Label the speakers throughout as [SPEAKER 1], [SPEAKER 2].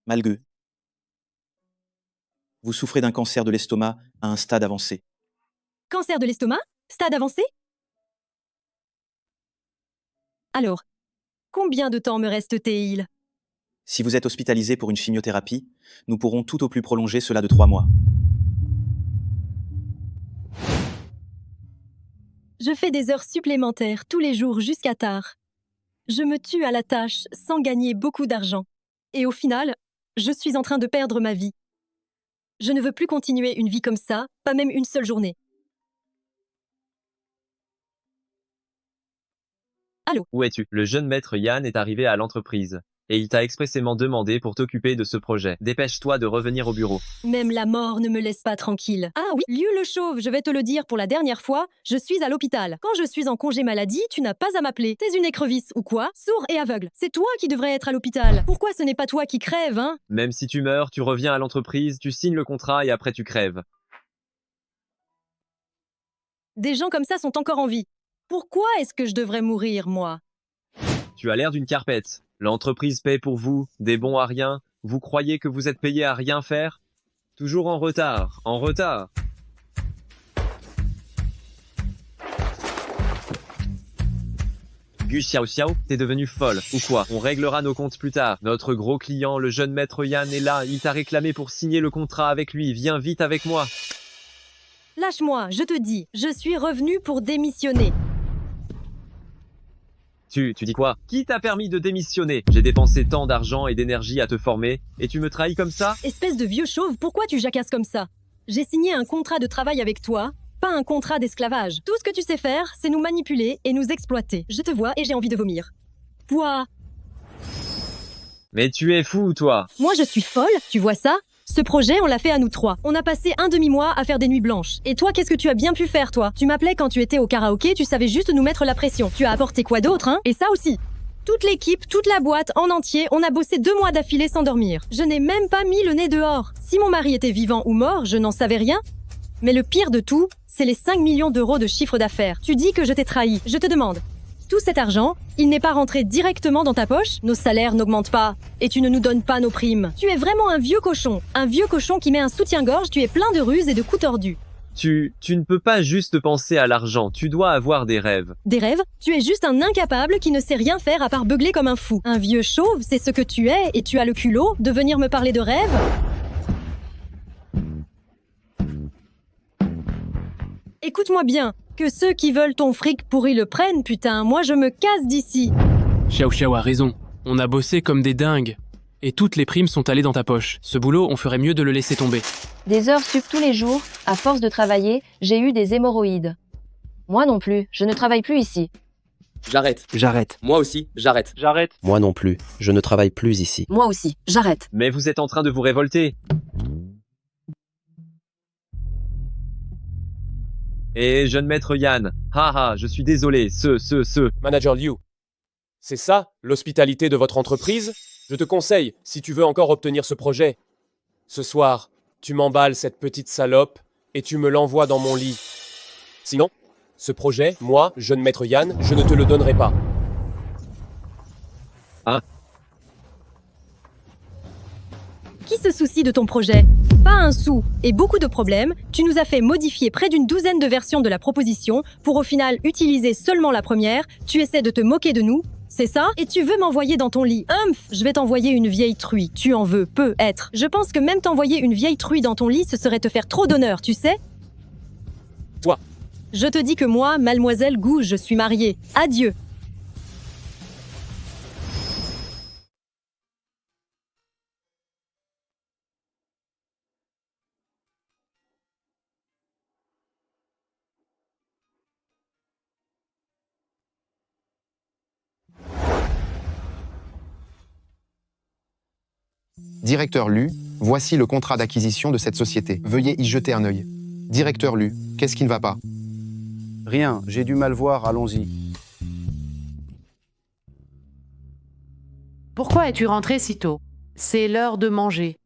[SPEAKER 1] Malgueux. Vous souffrez d'un cancer de l'estomac à un stade avancé.
[SPEAKER 2] Cancer de l'estomac? Stade avancé? Alors, combien de temps me reste-t-il?
[SPEAKER 1] Si vous êtes hospitalisé pour une chimiothérapie, nous pourrons tout au plus prolonger cela de 3 mois.
[SPEAKER 2] Je fais des heures supplémentaires tous les jours jusqu'à tard. Je me tue à la tâche sans gagner beaucoup d'argent. Et au final, je suis en train de perdre ma vie. Je ne veux plus continuer une vie comme ça, pas même une seule journée. Allô?
[SPEAKER 3] Où es-tu? Le jeune maître Yann est arrivé à l'entreprise. Et il t'a expressément demandé pour t'occuper de ce projet. Dépêche-toi de revenir au bureau.
[SPEAKER 2] Même la mort ne me laisse pas tranquille. Ah oui, Liu le chauve, je vais te le dire pour la dernière fois, je suis à l'hôpital. Quand je suis en congé maladie, tu n'as pas à m'appeler. T'es une écrevisse ou quoi? Sourd et aveugle. C'est toi qui devrais être à l'hôpital. Pourquoi ce n'est pas toi qui crèves, hein?
[SPEAKER 3] Même si tu meurs, tu reviens à l'entreprise, tu signes le contrat et après tu crèves.
[SPEAKER 2] Des gens comme ça sont encore en vie. Pourquoi est-ce que je devrais mourir, moi?
[SPEAKER 3] Tu as l'air d'une carpette. L'entreprise paie pour vous, des bons à rien. Vous croyez que vous êtes payé à rien faire? Toujours en retard, en retard. Gu Xiao Xiao, t'es devenu folle, ou quoi? On réglera nos comptes plus tard. Notre gros client, le jeune maître Yann, est là. Il t'a réclamé pour signer le contrat avec lui. Viens vite avec moi.
[SPEAKER 2] Lâche-moi, je te dis, je suis revenu pour démissionner.
[SPEAKER 3] Tu dis quoi? Qui t'a permis de démissionner? J'ai dépensé tant d'argent et d'énergie à te former, et tu me trahis comme ça?
[SPEAKER 2] Espèce de vieux chauve, pourquoi tu jacasses comme ça? J'ai signé un contrat de travail avec toi, pas un contrat d'esclavage. Tout ce que tu sais faire, c'est nous manipuler et nous exploiter. Je te vois et j'ai envie de vomir. Toi,
[SPEAKER 3] Mais tu es fou, toi!
[SPEAKER 2] moi je suis folle, tu vois ça? Ce projet, on l'a fait à nous trois. On a passé un demi-mois à faire des nuits blanches. Et toi, qu'est-ce que tu as bien pu faire, toi? Tu m'appelais quand tu étais au karaoké, tu savais juste nous mettre la pression. Tu as apporté quoi d'autre, hein? Et ça aussi. Toute l'équipe, toute la boîte, en entier, on a bossé 2 mois d'affilée sans dormir. Je n'ai même pas mis le nez dehors. Si mon mari était vivant ou mort, je n'en savais rien. Mais le pire de tout, c'est les 5 millions d'euros de chiffre d'affaires. Tu dis que je t'ai trahi. Je te demande. Tout cet argent, il n'est pas rentré directement dans ta poche? Nos salaires n'augmentent pas. Et tu ne nous donnes pas nos primes. Tu es vraiment un vieux cochon. Un vieux cochon qui met un soutien-gorge, tu es plein de ruses et de coups tordus.
[SPEAKER 3] Tu ne peux pas juste penser à l'argent, tu dois avoir des rêves.
[SPEAKER 2] Des rêves? Tu es juste un incapable qui ne sait rien faire à part beugler comme un fou. Un vieux chauve, c'est ce que tu es, et tu as le culot de venir me parler de rêves? Écoute-moi bien, que ceux qui veulent ton fric pourri le prennent, putain, moi je me casse d'ici.
[SPEAKER 4] Xiao Xiao a raison. On a bossé comme des dingues. Et toutes les primes sont allées dans ta poche. Ce boulot, on ferait mieux de le laisser tomber.
[SPEAKER 5] Des heures sup tous les jours, à force de travailler, j'ai eu des hémorroïdes. Moi non plus, je ne travaille plus ici.
[SPEAKER 6] J'arrête.
[SPEAKER 7] J'arrête.
[SPEAKER 6] Moi aussi, j'arrête.
[SPEAKER 8] J'arrête.
[SPEAKER 7] Moi non plus. Je ne travaille plus ici.
[SPEAKER 5] Moi aussi, j'arrête.
[SPEAKER 3] Mais vous êtes en train de vous révolter. Et jeune maître Yann, haha, je suis désolé,
[SPEAKER 9] Manager Liu, c'est ça, l'hospitalité de votre entreprise? Je te conseille, si tu veux encore obtenir ce projet. Ce soir, tu m'emballes cette petite salope et tu me l'envoies dans mon lit. Sinon, ce projet, moi, jeune maître Yann, je ne te le donnerai pas.
[SPEAKER 2] Qui se soucie de ton projet? Pas un sou et beaucoup de problèmes. Tu nous as fait modifier près d'une douzaine de versions de la proposition pour au final utiliser seulement la première. Tu essaies de te moquer de nous, c'est ça? Et tu veux m'envoyer dans ton lit? Je vais t'envoyer une vieille truie. Tu en veux, peut-être. Je pense que même t'envoyer une vieille truie dans ton lit, ce serait te faire trop d'honneur, tu sais?
[SPEAKER 9] Toi.
[SPEAKER 2] Je te dis que moi, mademoiselle Gouge, je suis mariée. Adieu.
[SPEAKER 10] Directeur Lu, voici le contrat d'acquisition de cette société. Veuillez y jeter un œil. Directeur Lu, qu'est-ce qui ne va pas?
[SPEAKER 11] Rien, j'ai du mal voir, allons-y.
[SPEAKER 12] Pourquoi es-tu rentré si tôt? C'est l'heure de manger.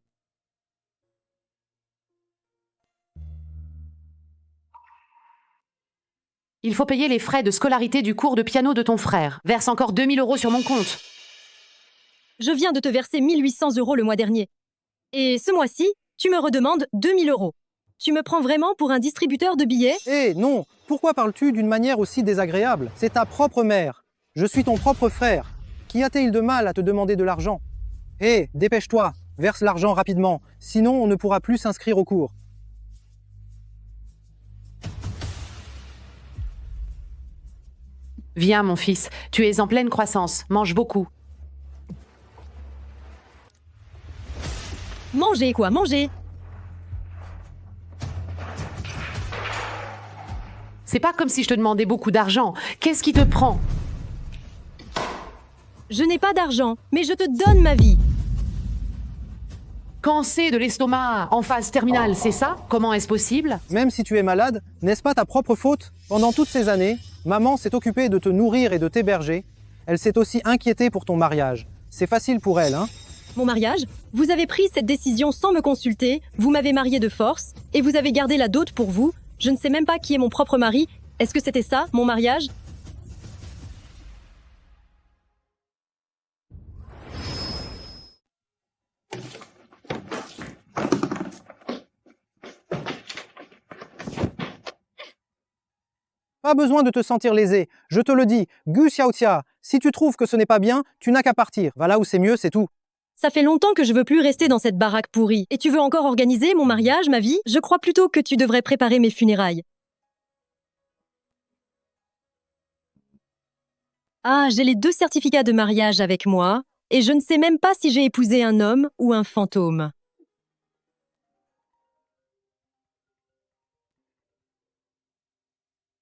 [SPEAKER 12] Il faut payer les frais de scolarité du cours de piano de ton frère. Verse encore 2000 € sur mon compte.
[SPEAKER 2] Je viens de te verser 1800 € le mois dernier. Et ce mois-ci, tu me redemandes 2000 €. Tu me prends vraiment pour un distributeur de billets?
[SPEAKER 8] Hé, non! Pourquoi parles-tu d'une manière aussi désagréable? C'est ta propre mère. Je suis ton propre frère. Qu'y a-t-il de mal à te demander de l'argent? Hé, dépêche-toi, verse l'argent rapidement, sinon on ne pourra plus s'inscrire au cours.
[SPEAKER 12] Viens, mon fils, tu es en pleine croissance, mange beaucoup.
[SPEAKER 2] Mangez quoi, mangez!
[SPEAKER 12] C'est pas comme si je te demandais beaucoup d'argent. Qu'est-ce qui te prend?
[SPEAKER 2] Je n'ai pas d'argent, mais je te donne ma vie.
[SPEAKER 12] Cancer de l'estomac en phase terminale, c'est ça? Comment est-ce possible?
[SPEAKER 8] Même si tu es malade, n'est-ce pas ta propre faute? Pendant toutes ces années, maman s'est occupée de te nourrir et de t'héberger. Elle s'est aussi inquiétée pour ton mariage. C'est facile pour elle, hein?
[SPEAKER 2] Mon mariage? Vous avez pris cette décision sans me consulter, vous m'avez marié de force, et vous avez gardé la dot pour vous. Je ne sais même pas qui est mon propre mari. Est-ce que c'était ça, mon mariage?
[SPEAKER 8] Pas besoin de te sentir lésé. Je te le dis, Gu Xiaotia, si tu trouves que ce n'est pas bien, tu n'as qu'à partir. Va là où c'est mieux, c'est tout.
[SPEAKER 2] Ça fait longtemps que je veux plus rester dans cette baraque pourrie. Et tu veux encore organiser mon mariage, ma vie? Je crois plutôt que tu devrais préparer mes funérailles. Ah, j'ai les 2 certificats de mariage avec moi, et je ne sais même pas si j'ai épousé un homme ou un fantôme.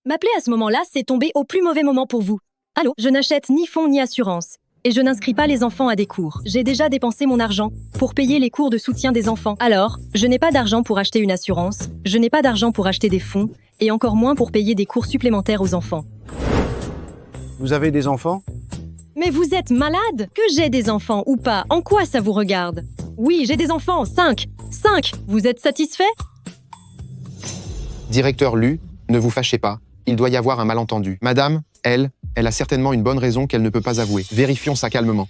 [SPEAKER 2] M'appeler à ce moment-là, c'est tomber au plus mauvais moment pour vous. Allô, je n'achète ni fonds ni assurance. Et je n'inscris pas les enfants à des cours. J'ai déjà dépensé mon argent pour payer les cours de soutien des enfants. Alors, je n'ai pas d'argent pour acheter une assurance, je n'ai pas d'argent pour acheter des fonds, et encore moins pour payer des cours supplémentaires aux enfants.
[SPEAKER 11] Vous avez des enfants?
[SPEAKER 2] Mais vous êtes malade? Que j'ai des enfants ou pas, en quoi ça vous regarde? Oui, j'ai des enfants, 5. 5. Vous êtes satisfait?
[SPEAKER 10] Directeur Lu, ne vous fâchez pas. Il doit y avoir un malentendu. Madame, elle a certainement une bonne raison qu'elle ne peut pas avouer. Vérifions ça calmement.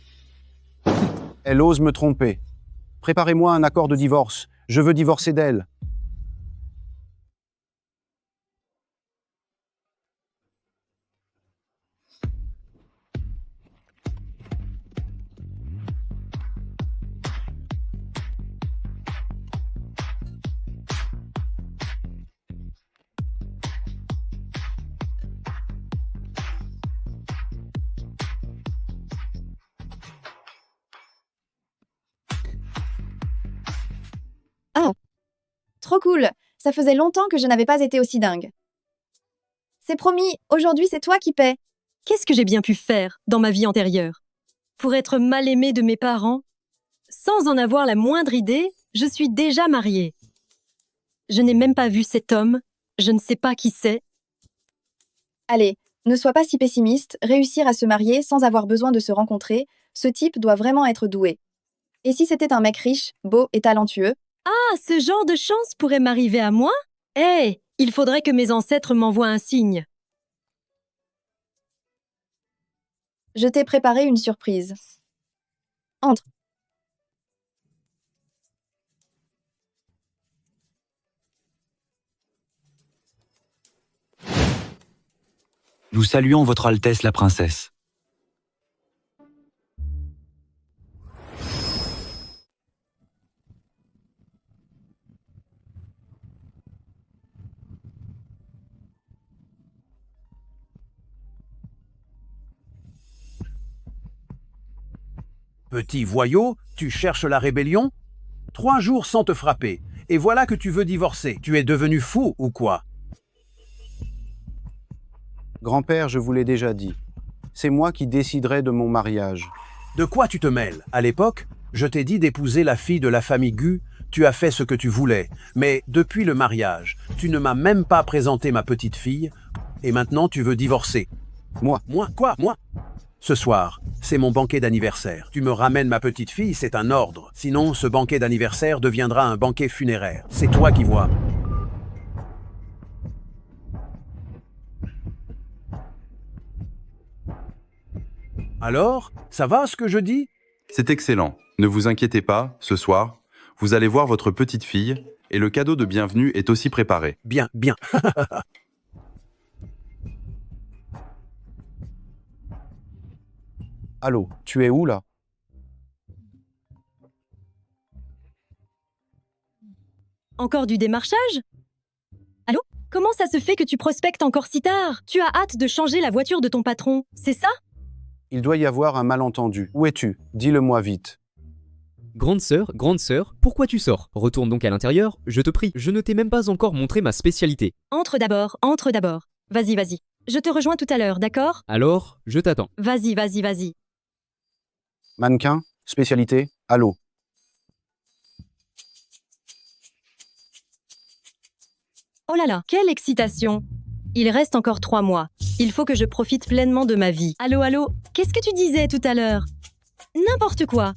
[SPEAKER 11] Elle ose me tromper. Préparez-moi un accord de divorce. Je veux divorcer d'elle.
[SPEAKER 13] Trop cool. Ça faisait longtemps que je n'avais pas été aussi dingue. C'est promis, aujourd'hui c'est toi qui paies.
[SPEAKER 2] Qu'est-ce que j'ai bien pu faire dans ma vie antérieure? Pour être mal aimée de mes parents? Sans en avoir la moindre idée, je suis déjà mariée. Je n'ai même pas vu cet homme, je ne sais pas qui c'est.
[SPEAKER 13] Allez, ne sois pas si pessimiste, réussir à se marier sans avoir besoin de se rencontrer, ce type doit vraiment être doué. Et si c'était un mec riche, beau et talentueux?
[SPEAKER 2] Ah, ce genre de chance pourrait m'arriver à moi? Eh, il faudrait que mes ancêtres m'envoient un signe.
[SPEAKER 13] Je t'ai préparé une surprise. Entre.
[SPEAKER 14] Nous saluons Votre Altesse la Princesse.
[SPEAKER 15] Petit voyou, tu cherches la rébellion? 3 jours sans te frapper, et voilà que tu veux divorcer. Tu es devenu fou ou quoi?
[SPEAKER 11] Grand-père, je vous l'ai déjà dit. C'est moi qui déciderai de mon mariage.
[SPEAKER 15] De quoi tu te mêles? À l'époque, je t'ai dit d'épouser la fille de la famille Gu, tu as fait ce que tu voulais. Mais depuis le mariage, tu ne m'as même pas présenté ma petite fille, et maintenant tu veux divorcer.
[SPEAKER 11] Moi?
[SPEAKER 15] Moi? Quoi? Moi? Ce soir, c'est mon banquet d'anniversaire. Tu me ramènes ma petite fille, c'est un ordre. Sinon, ce banquet d'anniversaire deviendra un banquet funéraire. C'est toi qui vois. Alors, ça va ce que je dis?
[SPEAKER 16] C'est excellent. Ne vous inquiétez pas, ce soir, vous allez voir votre petite fille, et le cadeau de bienvenue est aussi préparé.
[SPEAKER 15] Bien, bien.
[SPEAKER 11] Allô, tu es où là?
[SPEAKER 2] Encore du démarchage? Allô? Comment ça se fait que tu prospectes encore si tard? Tu as hâte de changer la voiture de ton patron, c'est ça?
[SPEAKER 11] Il doit y avoir un malentendu. Où es-tu? Dis-le-moi vite.
[SPEAKER 17] Grande sœur, pourquoi tu sors? Retourne donc à l'intérieur, je te prie, je ne t'ai même pas encore montré ma spécialité.
[SPEAKER 2] Entre d'abord, entre d'abord. Vas-y, vas-y. Je te rejoins tout à l'heure, d'accord?
[SPEAKER 17] Alors, je t'attends.
[SPEAKER 2] Vas-y, vas-y, vas-y.
[SPEAKER 11] Mannequin? Spécialité? Allô?
[SPEAKER 2] Oh là là, quelle excitation! Il reste encore 3 mois. Il faut que je profite pleinement de ma vie. Allô, allô? Qu'est-ce que tu disais tout à l'heure? N'importe quoi.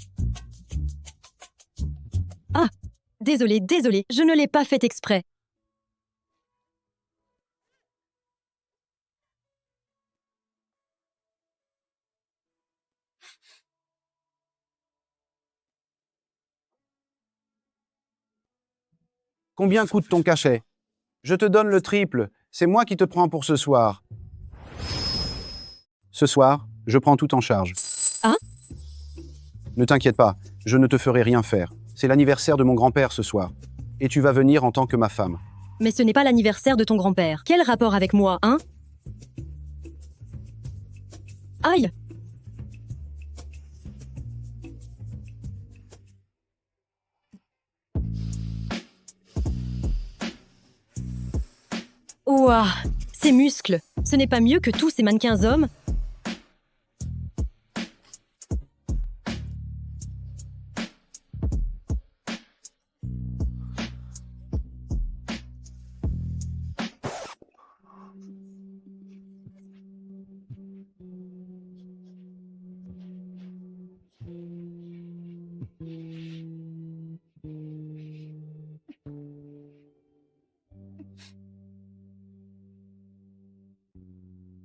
[SPEAKER 2] Ah, désolé, je ne l'ai pas fait exprès.
[SPEAKER 11] Combien coûte ton cachet? Je te donne le triple. C'est moi qui te prends pour ce soir. Ce soir, je prends tout en charge.
[SPEAKER 2] Hein?
[SPEAKER 11] Ne t'inquiète pas, je ne te ferai rien faire. C'est l'anniversaire de mon grand-père ce soir. Et tu vas venir en tant que ma femme.
[SPEAKER 2] Mais ce n'est pas l'anniversaire de ton grand-père. Quel rapport avec moi, hein? Aïe! Ouah! Ces muscles! Ce n'est pas mieux que tous ces mannequins hommes?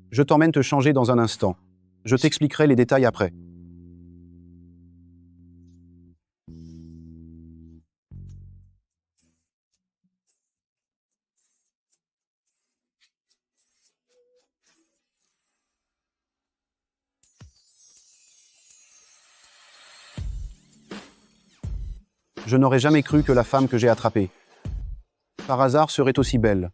[SPEAKER 11] Je t'emmène te changer dans un instant. Je t'expliquerai les détails après. Je n'aurais jamais cru que la femme que j'ai attrapée, par hasard, serait aussi belle.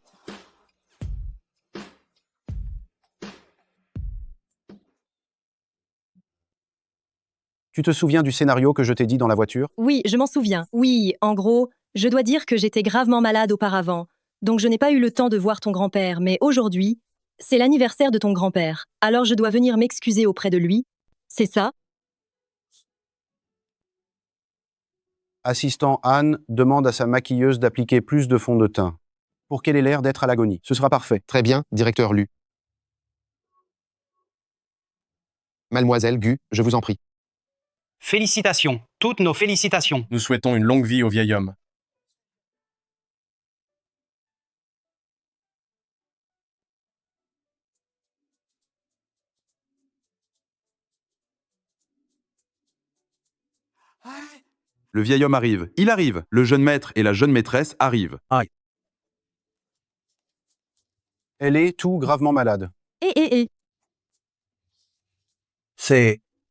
[SPEAKER 11] Tu te souviens du scénario que je t'ai dit dans la voiture?
[SPEAKER 2] Oui, je m'en souviens. Oui, en gros, je dois dire que j'étais gravement malade auparavant, donc je n'ai pas eu le temps de voir ton grand-père, mais aujourd'hui, c'est l'anniversaire de ton grand-père, alors je dois venir m'excuser auprès de lui. C'est ça?
[SPEAKER 11] Assistant Anne demande à sa maquilleuse d'appliquer plus de fond de teint, pour qu'elle ait l'air d'être à l'agonie. Ce sera parfait.
[SPEAKER 10] Très bien, directeur Lu. Mademoiselle Gu, je vous en prie.
[SPEAKER 18] Félicitations, toutes nos félicitations.
[SPEAKER 19] Nous souhaitons une longue vie au vieil homme. Le vieil homme arrive. Il arrive. Le jeune maître et la jeune maîtresse arrivent.
[SPEAKER 11] Aïe. Elle est tout gravement malade.
[SPEAKER 2] Eh.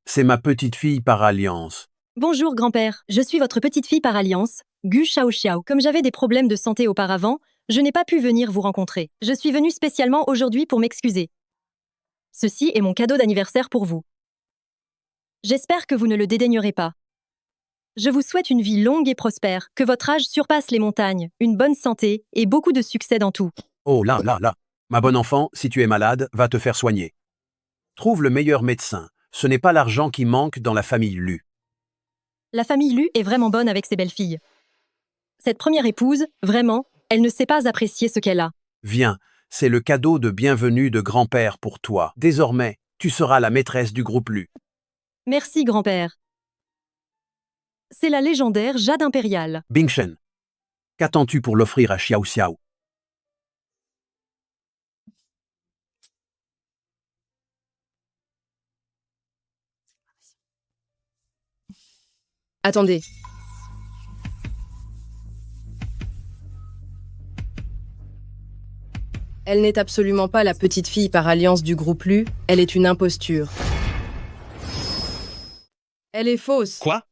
[SPEAKER 15] C'est ma petite fille par alliance.
[SPEAKER 2] Bonjour, grand-père. Je suis votre petite fille par alliance, Gu Xiao Xiao. Comme j'avais des problèmes de santé auparavant, je n'ai pas pu venir vous rencontrer. Je suis venue spécialement aujourd'hui pour m'excuser. Ceci est mon cadeau d'anniversaire pour vous. J'espère que vous ne le dédaignerez pas. Je vous souhaite une vie longue et prospère, que votre âge surpasse les montagnes, une bonne santé et beaucoup de succès dans tout.
[SPEAKER 15] Oh là. Ma bonne enfant, si tu es malade, va te faire soigner. Trouve le meilleur médecin. Ce n'est pas l'argent qui manque dans la famille Lu.
[SPEAKER 2] La famille Lu est vraiment bonne avec ses belles-filles. Cette première épouse, vraiment, elle ne sait pas apprécier ce qu'elle a.
[SPEAKER 15] Viens, c'est le cadeau de bienvenue de grand-père pour toi. Désormais, tu seras la maîtresse du groupe Lu.
[SPEAKER 2] Merci, grand-père. C'est la légendaire Jade impériale.
[SPEAKER 15] Bingshen, qu'attends-tu pour l'offrir à Xiao Xiao?
[SPEAKER 20] Attendez. Elle n'est absolument pas la petite fille par alliance du groupe Lu, elle est une imposture. Elle est fausse.
[SPEAKER 18] Quoi?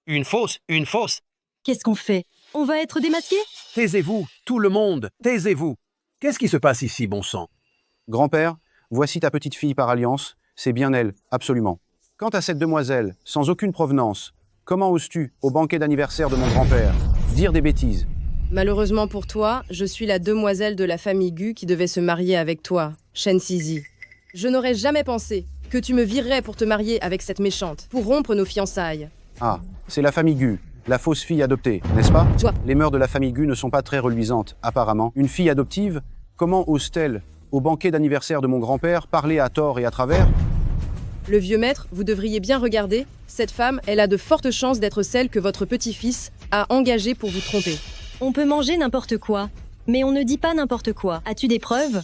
[SPEAKER 18] Une fausse, une fausse.
[SPEAKER 2] Qu'est-ce qu'on fait? On va être démasqués?
[SPEAKER 15] Taisez-vous, tout le monde, taisez-vous. Qu'est-ce qui se passe ici, bon sang?
[SPEAKER 11] Grand-père, voici ta petite fille par alliance, c'est bien elle, absolument. Quant à cette demoiselle, sans aucune provenance, comment oses-tu, au banquet d'anniversaire de mon grand-père, dire des bêtises?
[SPEAKER 20] Malheureusement pour toi, je suis la demoiselle de la famille Gu qui devait se marier avec toi, Shen Sizi. Je n'aurais jamais pensé que tu me virerais pour te marier avec cette méchante, pour rompre nos fiançailles.
[SPEAKER 11] Ah, c'est la famille Gu, la fausse fille adoptée, n'est-ce pas?
[SPEAKER 20] Toi.
[SPEAKER 11] Les mœurs de la famille Gu ne sont pas très reluisantes, apparemment. Une fille adoptive, comment ose-t-elle, au banquet d'anniversaire de mon grand-père, parler à tort et à travers?
[SPEAKER 20] Le vieux maître, vous devriez bien regarder, cette femme, elle a de fortes chances d'être celle que votre petit-fils a engagée pour vous tromper.
[SPEAKER 2] On peut manger n'importe quoi, mais on ne dit pas n'importe quoi. As-tu des preuves?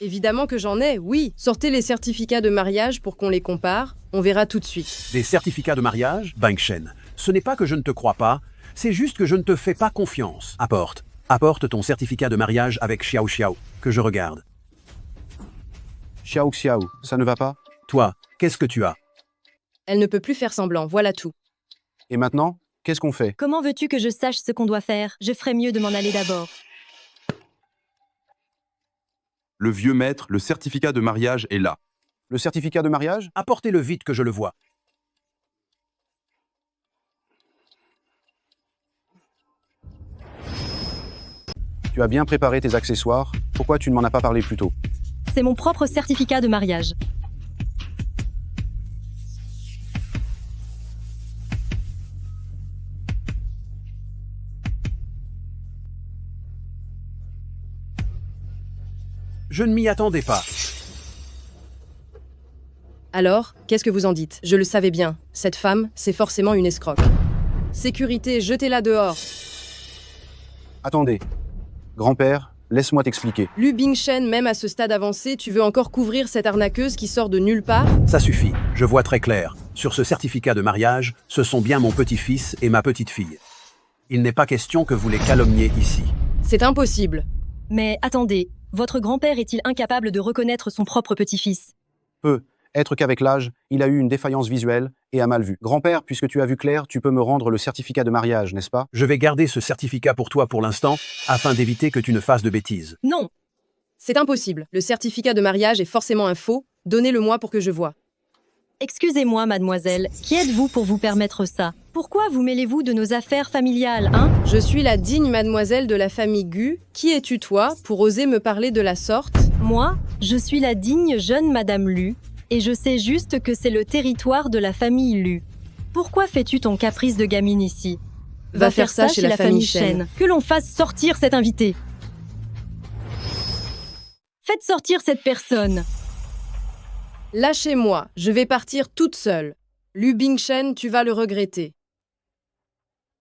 [SPEAKER 20] Évidemment que j'en ai, oui. Sortez les certificats de mariage pour qu'on les compare, on verra tout de suite.
[SPEAKER 15] Des certificats de mariage, Bingshen. Ce n'est pas que je ne te crois pas, c'est juste que je ne te fais pas confiance. Apporte ton certificat de mariage avec Xiao Xiao, que je regarde.
[SPEAKER 11] Xiao Xiao, ça ne va pas?
[SPEAKER 15] Toi, qu'est-ce que tu as?
[SPEAKER 20] Elle ne peut plus faire semblant, voilà tout.
[SPEAKER 11] Et maintenant, qu'est-ce qu'on fait?
[SPEAKER 2] Comment veux-tu que je sache ce qu'on doit faire? Je ferais mieux de m'en aller d'abord.
[SPEAKER 16] Le vieux maître, le certificat de mariage est là.
[SPEAKER 11] Le certificat de mariage?
[SPEAKER 15] Apportez-le vite que je le vois.
[SPEAKER 11] Tu as bien préparé tes accessoires, pourquoi tu ne m'en as pas parlé plus tôt?
[SPEAKER 2] C'est mon propre certificat de mariage.
[SPEAKER 15] Je ne m'y attendais pas.
[SPEAKER 20] Alors, qu'est-ce que vous en dites? Je le savais bien, cette femme, c'est forcément une escroque. Sécurité, jetez-la dehors.
[SPEAKER 11] Attendez. Grand-père, laisse-moi t'expliquer.
[SPEAKER 20] Lu Bingshen, même à ce stade avancé, tu veux encore couvrir cette arnaqueuse qui sort de nulle part?
[SPEAKER 15] Ça suffit, je vois très clair. Sur ce certificat de mariage, ce sont bien mon petit-fils et ma petite-fille. Il n'est pas question que vous les calomniez ici.
[SPEAKER 20] C'est impossible.
[SPEAKER 2] Mais attendez, votre grand-père est-il incapable de reconnaître son propre petit-fils?
[SPEAKER 11] Être qu'avec l'âge, il a eu une défaillance visuelle et a mal vu. Grand-père, puisque tu as vu clair, tu peux me rendre le certificat de mariage, n'est-ce pas?
[SPEAKER 15] Je vais garder ce certificat pour toi pour l'instant, afin d'éviter que tu ne fasses de bêtises.
[SPEAKER 20] Non! C'est impossible. Le certificat de mariage est forcément un faux. Donnez-le-moi pour que je voie.
[SPEAKER 2] Excusez-moi, mademoiselle, qui êtes-vous pour vous permettre ça? Pourquoi vous mêlez-vous de nos affaires familiales, hein?
[SPEAKER 20] Je suis la digne mademoiselle de la famille Gu. Qui es-tu, toi, pour oser me parler de la sorte?
[SPEAKER 2] Moi, je suis la digne jeune Madame Lu, et je sais juste que c'est le territoire de la famille Lu. Pourquoi fais-tu ton caprice de gamine ici?
[SPEAKER 20] Va faire ça chez la famille Shen.
[SPEAKER 2] Que l'on fasse sortir cet invité. Faites sortir cette personne.
[SPEAKER 20] Lâchez-moi, je vais partir toute seule. Lu Bingshen, tu vas le regretter.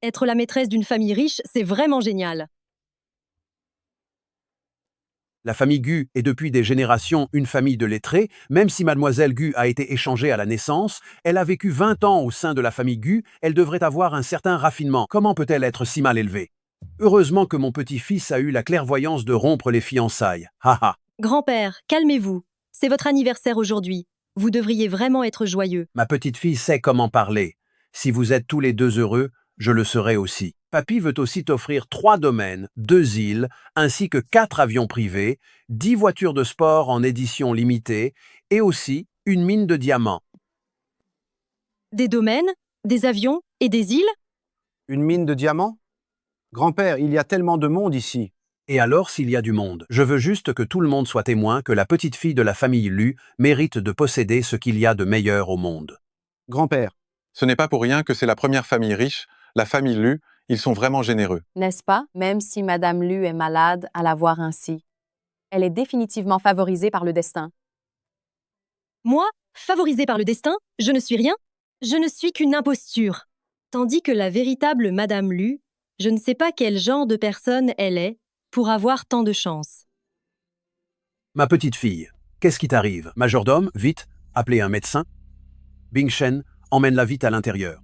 [SPEAKER 2] Être la maîtresse d'une famille riche, c'est vraiment génial.
[SPEAKER 15] La famille Gu est depuis des générations une famille de lettrés. Même si mademoiselle Gu a été échangée à la naissance, elle a vécu 20 ans au sein de la famille Gu, elle devrait avoir un certain raffinement. Comment peut-elle être si mal élevée? Heureusement que mon petit-fils a eu la clairvoyance de rompre les fiançailles. Haha.
[SPEAKER 2] Grand-père, calmez-vous. C'est votre anniversaire aujourd'hui. Vous devriez vraiment être joyeux.
[SPEAKER 15] Ma petite-fille sait comment parler. Si vous êtes tous les deux heureux, je le serai aussi. Papy veut aussi t'offrir 3 domaines, 2 îles, ainsi que 4 avions privés, 10 voitures de sport en édition limitée, et aussi une mine de diamants.
[SPEAKER 2] Des domaines, des avions et des îles?
[SPEAKER 11] Une mine de diamants? Grand-père, il y a tellement de monde ici.
[SPEAKER 15] Et alors s'il y a du monde? Je veux juste que tout le monde soit témoin que la petite fille de la famille Lu mérite de posséder ce qu'il y a de meilleur au monde.
[SPEAKER 11] Grand-père.
[SPEAKER 21] Ce n'est pas pour rien que c'est la première famille riche, la famille Lu, ils sont vraiment généreux.
[SPEAKER 22] N'est-ce pas? Même si Madame Lu est malade à la voir ainsi. Elle est définitivement favorisée par le destin.
[SPEAKER 2] Moi, favorisée par le destin, je ne suis rien. Je ne suis qu'une imposture. Tandis que la véritable Madame Lu, je ne sais pas quel genre de personne elle est pour avoir tant de chance.
[SPEAKER 15] Ma petite fille, qu'est-ce qui t'arrive? Majordome, vite, appelez un médecin. Bingshen, emmène-la vite à l'intérieur.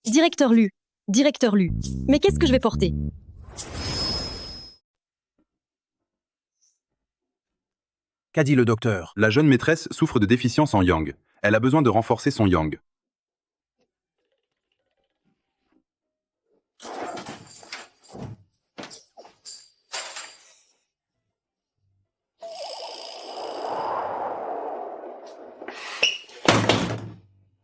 [SPEAKER 2] Directeur Lu. Directeur Lu. Mais qu'est-ce que je vais porter?
[SPEAKER 15] Qu'a dit le docteur?
[SPEAKER 16] La jeune maîtresse souffre de déficience en yang. Elle a besoin de renforcer son yang.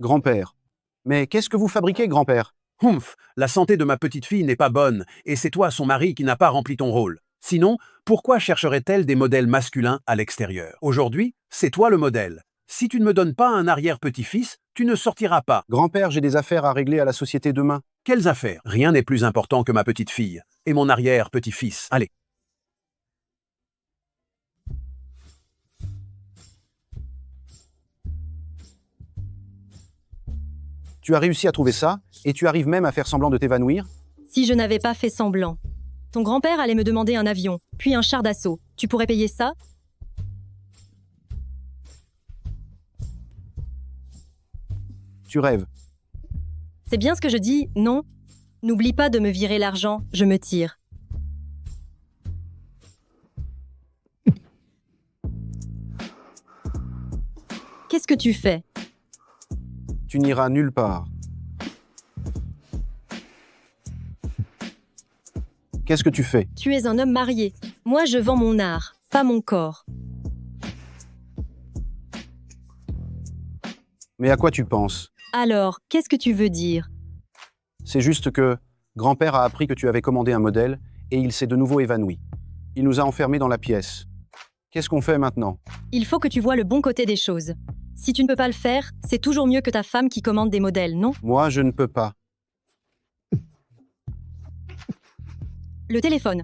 [SPEAKER 11] Grand-père. Mais qu'est-ce que vous fabriquez, grand-père?
[SPEAKER 15] Humph, la santé de ma petite fille n'est pas bonne, et c'est toi, son mari, qui n'a pas rempli ton rôle. Sinon, pourquoi chercherait-elle des modèles masculins à l'extérieur? Aujourd'hui, c'est toi le modèle. Si tu ne me donnes pas un arrière-petit-fils, tu ne sortiras pas.
[SPEAKER 11] Grand-père, j'ai des affaires à régler à la société demain.
[SPEAKER 15] Quelles affaires? Rien n'est plus important que ma petite fille et mon arrière-petit-fils. Allez.
[SPEAKER 11] Tu as réussi à trouver ça, et tu arrives même à faire semblant de t'évanouir?
[SPEAKER 2] Si je n'avais pas fait semblant. Ton grand-père allait me demander un avion, puis un char d'assaut. Tu pourrais payer ça?
[SPEAKER 11] Tu rêves.
[SPEAKER 2] C'est bien ce que je dis, non? N'oublie pas de me virer l'argent, je me tire. Qu'est-ce que tu fais?
[SPEAKER 11] Tu n'iras nulle part. Qu'est-ce que tu fais?
[SPEAKER 2] Tu es un homme marié. Moi, je vends mon art, pas mon corps.
[SPEAKER 11] Mais à quoi tu penses?
[SPEAKER 2] Alors, qu'est-ce que tu veux dire?
[SPEAKER 11] C'est juste que grand-père a appris que tu avais commandé un modèle et il s'est de nouveau évanoui. Il nous a enfermés dans la pièce. Qu'est-ce qu'on fait maintenant?
[SPEAKER 2] Il faut que tu vois le bon côté des choses. Si tu ne peux pas le faire, c'est toujours mieux que ta femme qui commande des modèles, non?
[SPEAKER 11] Moi, je ne peux pas.
[SPEAKER 2] Le téléphone.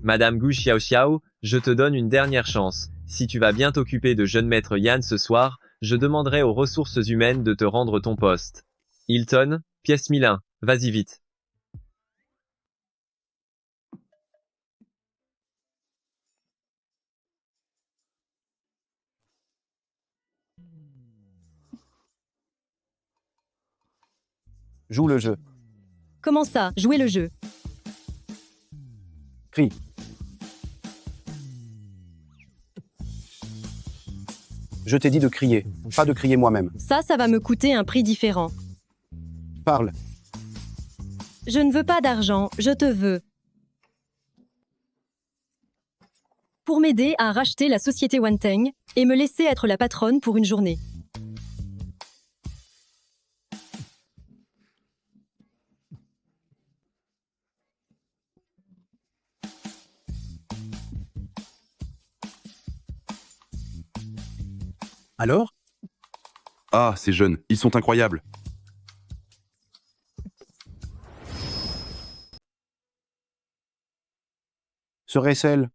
[SPEAKER 3] Madame Gu Xiao Xiao, je te donne une dernière chance. Si tu vas bien t'occuper de jeune maître Yan ce soir, je demanderai aux ressources humaines de te rendre ton poste. Hilton, pièce 1001, vas-y vite.
[SPEAKER 11] Joue le jeu.
[SPEAKER 2] Comment ça, jouer le jeu?
[SPEAKER 11] Crie. Je t'ai dit de crier, pas de crier moi-même.
[SPEAKER 2] Ça va me coûter un prix différent.
[SPEAKER 11] Parle.
[SPEAKER 2] Je ne veux pas d'argent, je te veux. Pour m'aider à racheter la société Wanteng et me laisser être la patronne pour une journée.
[SPEAKER 15] Alors?
[SPEAKER 16] Ah, ces jeunes, ils sont incroyables.
[SPEAKER 11] Serait-ce elle?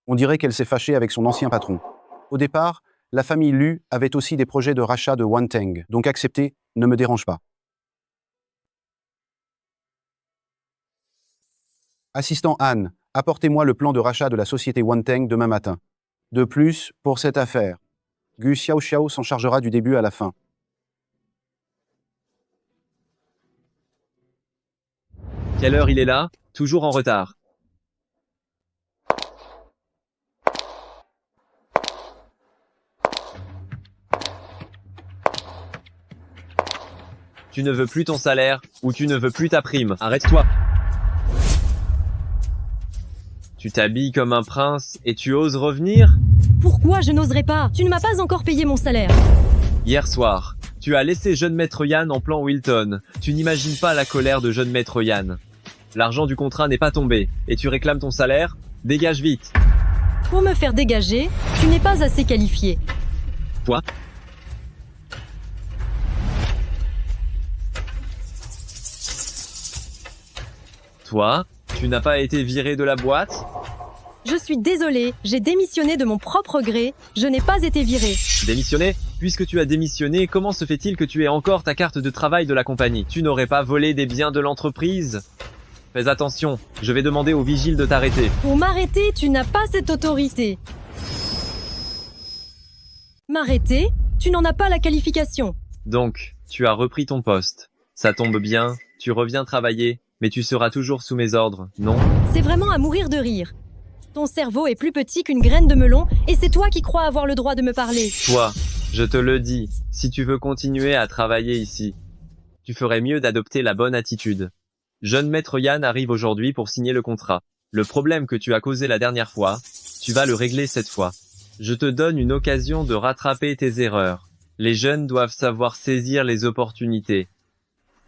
[SPEAKER 11] On dirait qu'elle s'est fâchée avec son ancien patron. Au départ, la famille Lu avait aussi des projets de rachat de Wanteng, donc accepter ne me dérange pas. Assistant Anne, apportez-moi le plan de rachat de la société Wanteng demain matin. De plus, pour cette affaire, Gu Xiao Xiao s'en chargera du début à la fin.
[SPEAKER 3] Quelle heure il est là? Toujours en retard. Tu ne veux plus ton salaire, ou tu ne veux plus ta prime. Arrête-toi. Tu t'habilles comme un prince et tu oses revenir?
[SPEAKER 2] Pourquoi je n'oserais pas? Tu ne m'as pas encore payé mon salaire.
[SPEAKER 3] Hier soir, tu as laissé jeune maître Yan en plan Wilton. Tu n'imagines pas la colère de jeune maître Yan. L'argent du contrat n'est pas tombé, et tu réclames ton salaire? Dégage vite.
[SPEAKER 2] Pour me faire dégager, tu n'es pas assez qualifié.
[SPEAKER 3] Toi? Toi, tu n'as pas été viré de la boîte?
[SPEAKER 2] Je suis désolée, j'ai démissionné de mon propre gré, je n'ai pas été viré.
[SPEAKER 3] Démissionné? Puisque tu as démissionné, comment se fait-il que tu aies encore ta carte de travail de la compagnie? Tu n'aurais pas volé des biens de l'entreprise? Fais attention, je vais demander au vigile de t'arrêter.
[SPEAKER 2] Pour m'arrêter, tu n'as pas cette autorité. M'arrêter? Tu n'en as pas la qualification.
[SPEAKER 3] Donc, tu as repris ton poste. Ça tombe bien, tu reviens travailler, mais tu seras toujours sous mes ordres, non?
[SPEAKER 2] C'est vraiment à mourir de rire. Ton cerveau est plus petit qu'une graine de melon, et c'est toi qui crois avoir le droit de me parler.
[SPEAKER 3] Toi, je te le dis, si tu veux continuer à travailler ici, tu ferais mieux d'adopter la bonne attitude. Jeune maître Yann arrive aujourd'hui pour signer le contrat. Le problème que tu as causé la dernière fois, tu vas le régler cette fois. Je te donne une occasion de rattraper tes erreurs. Les jeunes doivent savoir saisir les opportunités.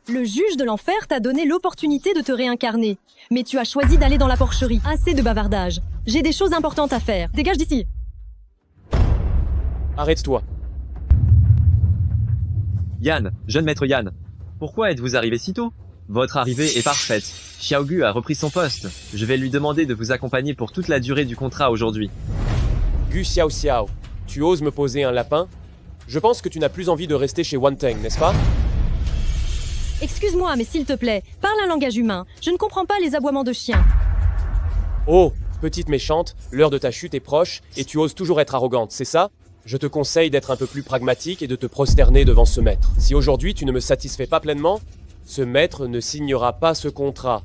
[SPEAKER 2] Le juge de l'enfer t'a donné l'opportunité de te réincarner. Mais tu as choisi d'aller dans la porcherie. Assez de bavardage. J'ai des choses importantes à faire. Dégage d'ici.
[SPEAKER 9] Arrête-toi.
[SPEAKER 3] Yann, jeune maître Yann, pourquoi êtes-vous arrivé si tôt? Votre arrivée est parfaite. Xiaogu a repris son poste. Je vais lui demander de vous accompagner pour toute la durée du contrat aujourd'hui.
[SPEAKER 9] Gu Xiao Xiao, tu oses me poser un lapin? Je pense que tu n'as plus envie de rester chez Wanteng, n'est-ce pas?
[SPEAKER 2] Excuse-moi, mais s'il te plaît, parle un langage humain. Je ne comprends pas les aboiements de chien.
[SPEAKER 9] Oh, petite méchante, l'heure de ta chute est proche et tu oses toujours être arrogante, c'est ça? Je te conseille d'être un peu plus pragmatique et de te prosterner devant ce maître. Si aujourd'hui tu ne me satisfais pas pleinement, ce maître ne signera pas ce contrat.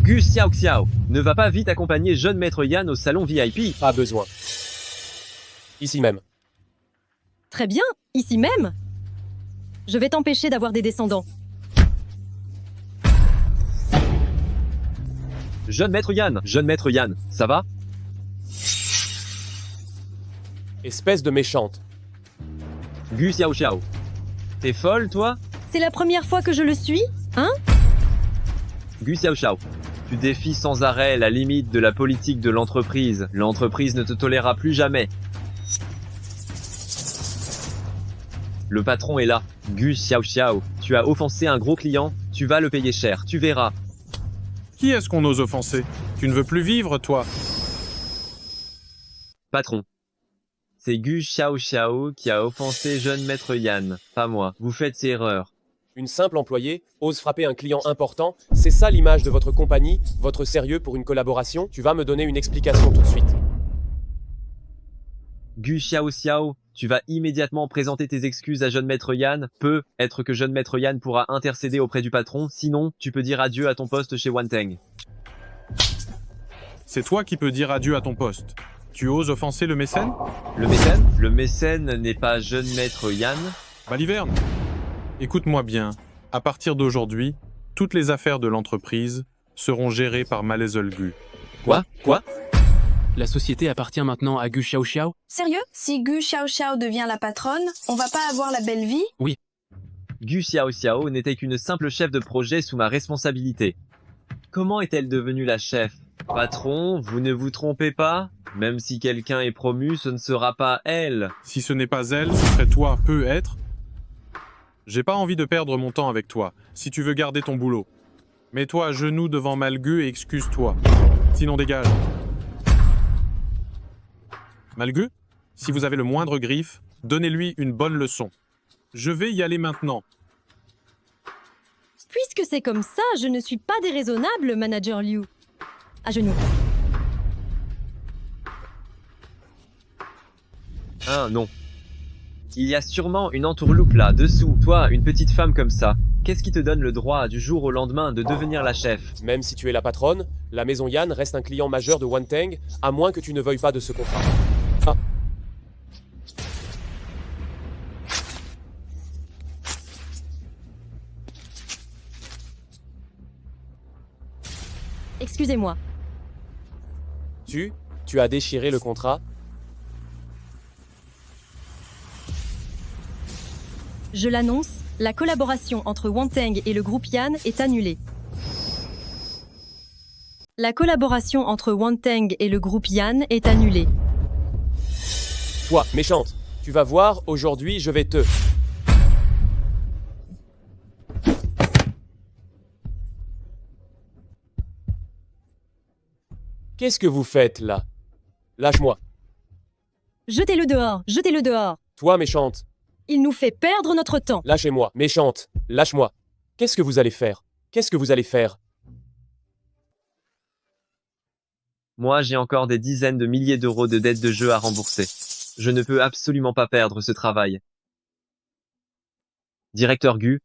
[SPEAKER 3] Gu Xiao Xiao, ne va pas vite accompagner jeune maître Yann au salon VIP.
[SPEAKER 9] Pas besoin. Ici même.
[SPEAKER 2] Très bien, ici même. Je vais t'empêcher d'avoir des descendants.
[SPEAKER 3] Jeune maître Yann, ça va?
[SPEAKER 9] Espèce de méchante.
[SPEAKER 3] Gu Xiao Xiao, t'es folle toi?
[SPEAKER 2] C'est la première fois que je le suis, hein?
[SPEAKER 3] Gu Xiao Xiao, tu défies sans arrêt la limite de la politique de l'entreprise. L'entreprise ne te tolérera plus jamais. Le patron est là. Gu Xiao Xiao, tu as offensé un gros client, tu vas le payer cher, tu verras.
[SPEAKER 1] Qui est-ce qu'on ose offenser? Tu ne veux plus vivre, toi?
[SPEAKER 3] Patron. C'est Gu Xiao Xiao qui a offensé jeune maître Yann, pas moi. Vous faites erreur.
[SPEAKER 9] Une simple employée ose frapper un client important, c'est ça l'image de votre compagnie, votre sérieux pour une collaboration? Tu vas me donner une explication tout de suite.
[SPEAKER 3] Gu Xiao Xiao, tu vas immédiatement présenter tes excuses à jeune maître Yann. Peut être que jeune maître Yann pourra intercéder auprès du patron, sinon tu peux dire adieu à ton poste chez Wanteng.
[SPEAKER 1] C'est toi qui peux dire adieu à ton poste. Tu oses offenser le mécène?
[SPEAKER 3] Le mécène? Le mécène n'est pas jeune maître Yann?
[SPEAKER 1] Baliverne, écoute-moi bien. À partir d'aujourd'hui, toutes les affaires de l'entreprise seront gérées par Malaiseul Gu.
[SPEAKER 3] Quoi?
[SPEAKER 4] La société appartient maintenant à Gu Xiao Xiao?
[SPEAKER 23] Sérieux? Si Gu Xiao Xiao devient la patronne, on va pas avoir la belle vie?
[SPEAKER 4] Oui.
[SPEAKER 3] Gu Xiao Xiao n'était qu'une simple chef de projet sous ma responsabilité. Comment est-elle devenue la chef? Patron, vous ne vous trompez pas? Même si quelqu'un est promu, ce ne sera pas elle.
[SPEAKER 1] Si ce n'est pas elle, ce serait toi, peut-être. J'ai pas envie de perdre mon temps avec toi, si tu veux garder ton boulot. Mets-toi à genoux devant Malgu et excuse-toi. Sinon dégage. Malgu, si vous avez le moindre griffe, donnez-lui une bonne leçon. Je vais y aller maintenant.
[SPEAKER 2] Puisque c'est comme ça, je ne suis pas déraisonnable, manager Liu. À genoux.
[SPEAKER 3] Ah non. Il y a sûrement une entourloupe là, dessous. Toi, une petite femme comme ça, qu'est-ce qui te donne le droit du jour au lendemain de devenir la chef?
[SPEAKER 9] Même si tu es la patronne, la maison Yann reste un client majeur de Wanteng, à moins que tu ne veuilles pas de ce contrat. Ah.
[SPEAKER 2] Excusez-moi.
[SPEAKER 9] Tu as déchiré le contrat?
[SPEAKER 2] Je l'annonce, la collaboration entre Wanteng et le groupe Yann est annulée. La collaboration entre Wanteng et le groupe Yann est annulée.
[SPEAKER 9] Toi, méchante, tu vas voir, aujourd'hui je vais te... Qu'est-ce que vous faites là? Lâche-moi.
[SPEAKER 2] Jetez-le dehors, jetez-le dehors.
[SPEAKER 9] Toi, méchante.
[SPEAKER 2] Il nous fait perdre notre temps.
[SPEAKER 9] Lâchez-moi, méchante, lâche-moi. Qu'est-ce que vous allez faire? Qu'est-ce que vous allez faire?
[SPEAKER 3] Moi, j'ai encore des dizaines de milliers d'euros de dettes de jeu à rembourser. Je ne peux absolument pas perdre ce travail. Directeur Gu,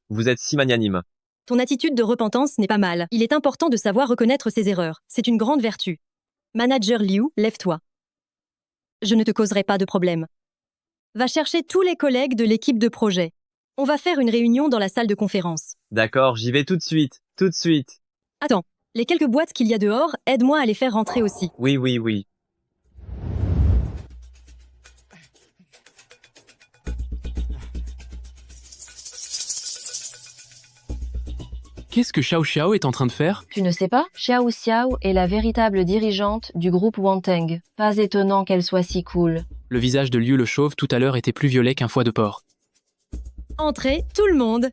[SPEAKER 3] vous êtes si magnanime.
[SPEAKER 2] Ton attitude de repentance n'est pas mal. Il est important de savoir reconnaître ses erreurs. C'est une grande vertu. Manager Liu, lève-toi. Je ne te causerai pas de problème. Va chercher tous les collègues de l'équipe de projet. On va faire une réunion dans la salle de conférence.
[SPEAKER 3] D'accord, j'y vais tout de suite. Tout de suite.
[SPEAKER 2] Attends, les quelques boîtes qu'il y a dehors, aide-moi à les faire rentrer aussi.
[SPEAKER 3] Oui.
[SPEAKER 4] Qu'est-ce que Xiao Xiao est en train de faire?
[SPEAKER 5] Tu ne sais pas? Xiao Xiao est la véritable dirigeante du groupe Wanteng. Pas étonnant qu'elle soit si cool.
[SPEAKER 4] Le visage de Liu le chauve tout à l'heure était plus violet qu'un foie de porc.
[SPEAKER 2] Entrez, tout le monde.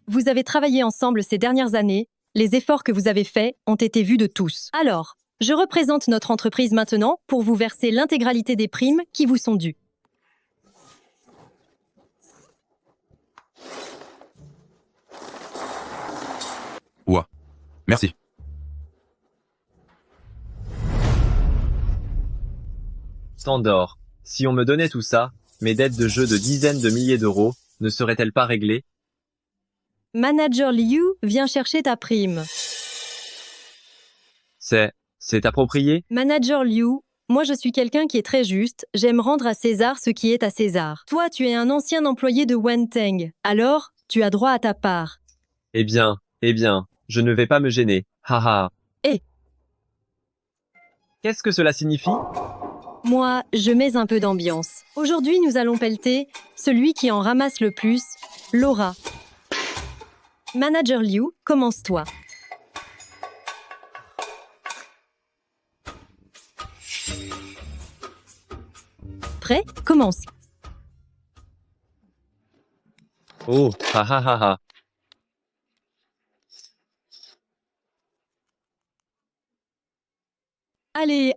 [SPEAKER 2] Vous avez travaillé ensemble ces dernières années. Les efforts que vous avez faits ont été vus de tous. Alors, je représente notre entreprise maintenant pour vous verser l'intégralité des primes qui vous sont dues.
[SPEAKER 16] Ouah. Merci.
[SPEAKER 3] Standor. Si on me donnait tout ça, mes dettes de jeu de dizaines de milliers d'euros ne seraient-elles pas réglées?
[SPEAKER 2] Manager Liu, viens chercher ta prime.
[SPEAKER 3] C'est approprié?
[SPEAKER 2] Manager Liu, moi je suis quelqu'un qui est très juste, j'aime rendre à César ce qui est à César. Toi, tu es un ancien employé de Wanteng, alors tu as droit à ta part.
[SPEAKER 3] Eh bien, je ne vais pas me gêner. Haha.
[SPEAKER 2] Eh.
[SPEAKER 3] Qu'est-ce que cela signifie?
[SPEAKER 2] Moi, je mets un peu d'ambiance. Aujourd'hui, nous allons pelleter celui qui en ramasse le plus, Laura. Manager Liu, commence-toi. Prêt? Commence.
[SPEAKER 3] Oh, ha ha ha ha.
[SPEAKER 2] Allez.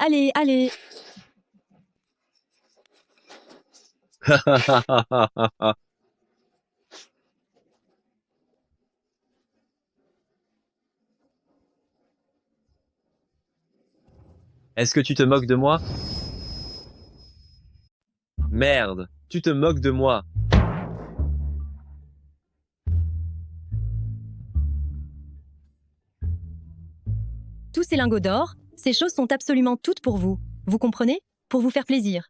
[SPEAKER 3] Est-ce que tu te moques de moi? Merde, tu te moques de moi.
[SPEAKER 2] Tous ces lingots d'or, ces choses sont absolument toutes pour vous. Vous comprenez? Pour vous faire plaisir.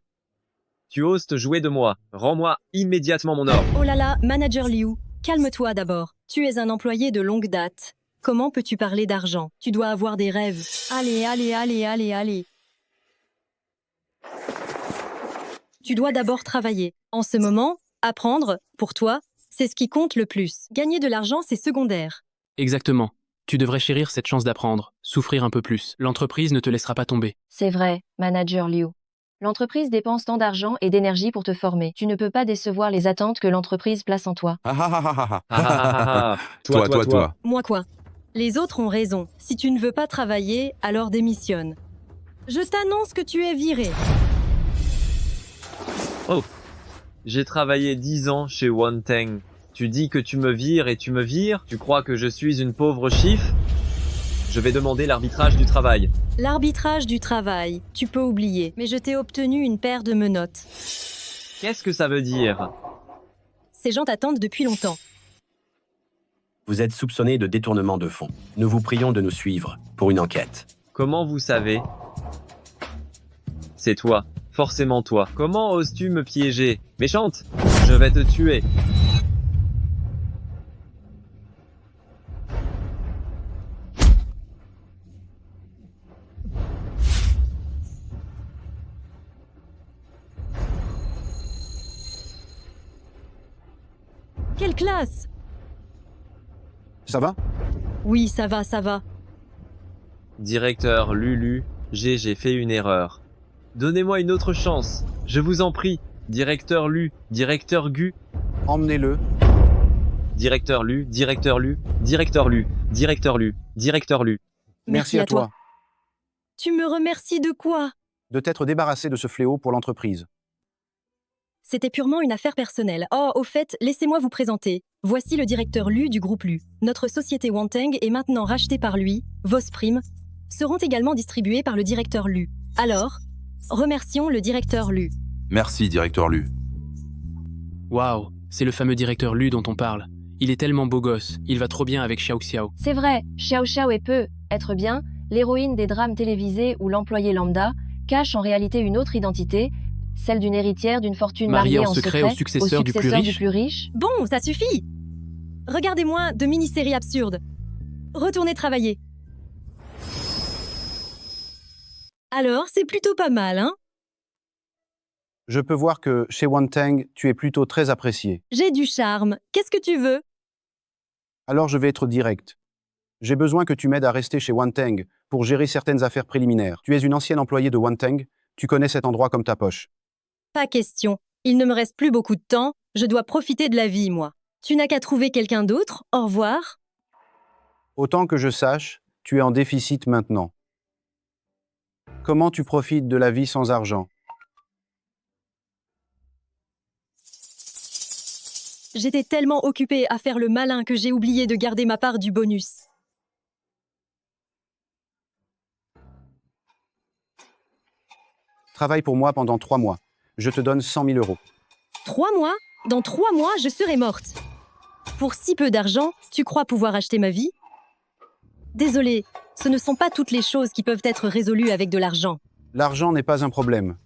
[SPEAKER 3] Tu oses te jouer de moi. Rends-moi immédiatement mon or.
[SPEAKER 2] Oh là là, Manager Liu, calme-toi d'abord. Tu es un employé de longue date. Comment peux-tu parler d'argent? Tu dois avoir des rêves. Allez. Tu dois d'abord travailler. En ce moment, apprendre, pour toi, c'est ce qui compte le plus. Gagner de l'argent, c'est secondaire.
[SPEAKER 4] Exactement. Tu devrais chérir cette chance d'apprendre, souffrir un peu plus. L'entreprise ne te laissera pas tomber.
[SPEAKER 5] C'est vrai, Manager Liu. L'entreprise dépense tant d'argent et d'énergie pour te former. Tu ne peux pas décevoir les attentes que l'entreprise place en toi.
[SPEAKER 16] Toi.
[SPEAKER 2] Moi quoi? Les autres ont raison. Si tu ne veux pas travailler, alors démissionne. Je t'annonce que tu es viré.
[SPEAKER 3] Oh. J'ai travaillé 10 ans chez Wanteng. Tu dis que tu me vires et tu me vires? Tu crois que je suis une pauvre chiffre? Je vais demander l'arbitrage du travail.
[SPEAKER 2] L'arbitrage du travail, tu peux oublier. Mais je t'ai obtenu une paire de menottes.
[SPEAKER 3] Qu'est-ce que ça veut dire?
[SPEAKER 2] Ces gens t'attendent depuis longtemps.
[SPEAKER 6] Vous êtes soupçonné de détournement de fonds. Nous vous prions de nous suivre pour une enquête.
[SPEAKER 3] Comment vous savez? C'est toi. Forcément toi. Comment oses-tu me piéger? Méchante! Je vais te tuer.
[SPEAKER 2] Quelle classe!
[SPEAKER 11] Ça va?
[SPEAKER 2] Oui, ça va.
[SPEAKER 3] Directeur Lulu, j'ai fait une erreur. Donnez-moi une autre chance. Je vous en prie. Directeur Lu, directeur Gu.
[SPEAKER 11] Emmenez-le.
[SPEAKER 3] Directeur Lu.
[SPEAKER 11] Merci à toi.
[SPEAKER 2] Tu me remercies de quoi?
[SPEAKER 11] De t'être débarrassé de ce fléau pour l'entreprise.
[SPEAKER 2] C'était purement une affaire personnelle. Oh, au fait, laissez-moi vous présenter. Voici le directeur Lu du groupe Lu. Notre société Wanteng est maintenant rachetée par lui. Vos primes seront également distribuées par le directeur Lu. Alors, remercions le directeur Lu.
[SPEAKER 16] Merci, directeur Lu.
[SPEAKER 4] Waouh, c'est le fameux directeur Lu dont on parle. Il est tellement beau gosse, il va trop bien avec Xiao Xiao.
[SPEAKER 5] C'est vrai, Xiao Xiao est peu être bien, l'héroïne des drames télévisés ou l'employé lambda, cache en réalité une autre identité, celle d'une héritière d'une fortune mariée en secret
[SPEAKER 4] au successeur du plus
[SPEAKER 5] riche.
[SPEAKER 2] Bon, ça suffit. Regardez-moi de mini-séries absurdes. Retournez travailler. Alors, c'est plutôt pas mal, hein?
[SPEAKER 11] Je peux voir que, chez Wanteng, tu es plutôt très apprécié.
[SPEAKER 2] J'ai du charme. Qu'est-ce que tu veux?
[SPEAKER 11] Alors je vais être direct. J'ai besoin que tu m'aides à rester chez Wanteng pour gérer certaines affaires préliminaires. Tu es une ancienne employée de Wanteng, tu connais cet endroit comme ta poche.
[SPEAKER 2] Pas question. Il ne me reste plus beaucoup de temps, je dois profiter de la vie, moi. Tu n'as qu'à trouver quelqu'un d'autre, au revoir.
[SPEAKER 11] Autant que je sache, tu es en déficit maintenant. Comment tu profites de la vie sans argent?
[SPEAKER 2] J'étais tellement occupée à faire le malin que j'ai oublié de garder ma part du bonus.
[SPEAKER 11] Travaille pour moi pendant 3 mois. Je te donne 100 000 €.
[SPEAKER 2] 3 mois? Dans 3 mois, je serai morte. Pour si peu d'argent, tu crois pouvoir acheter ma vie? Désolée, ce ne sont pas toutes les choses qui peuvent être résolues avec de l'argent.
[SPEAKER 11] L'argent n'est pas un problème.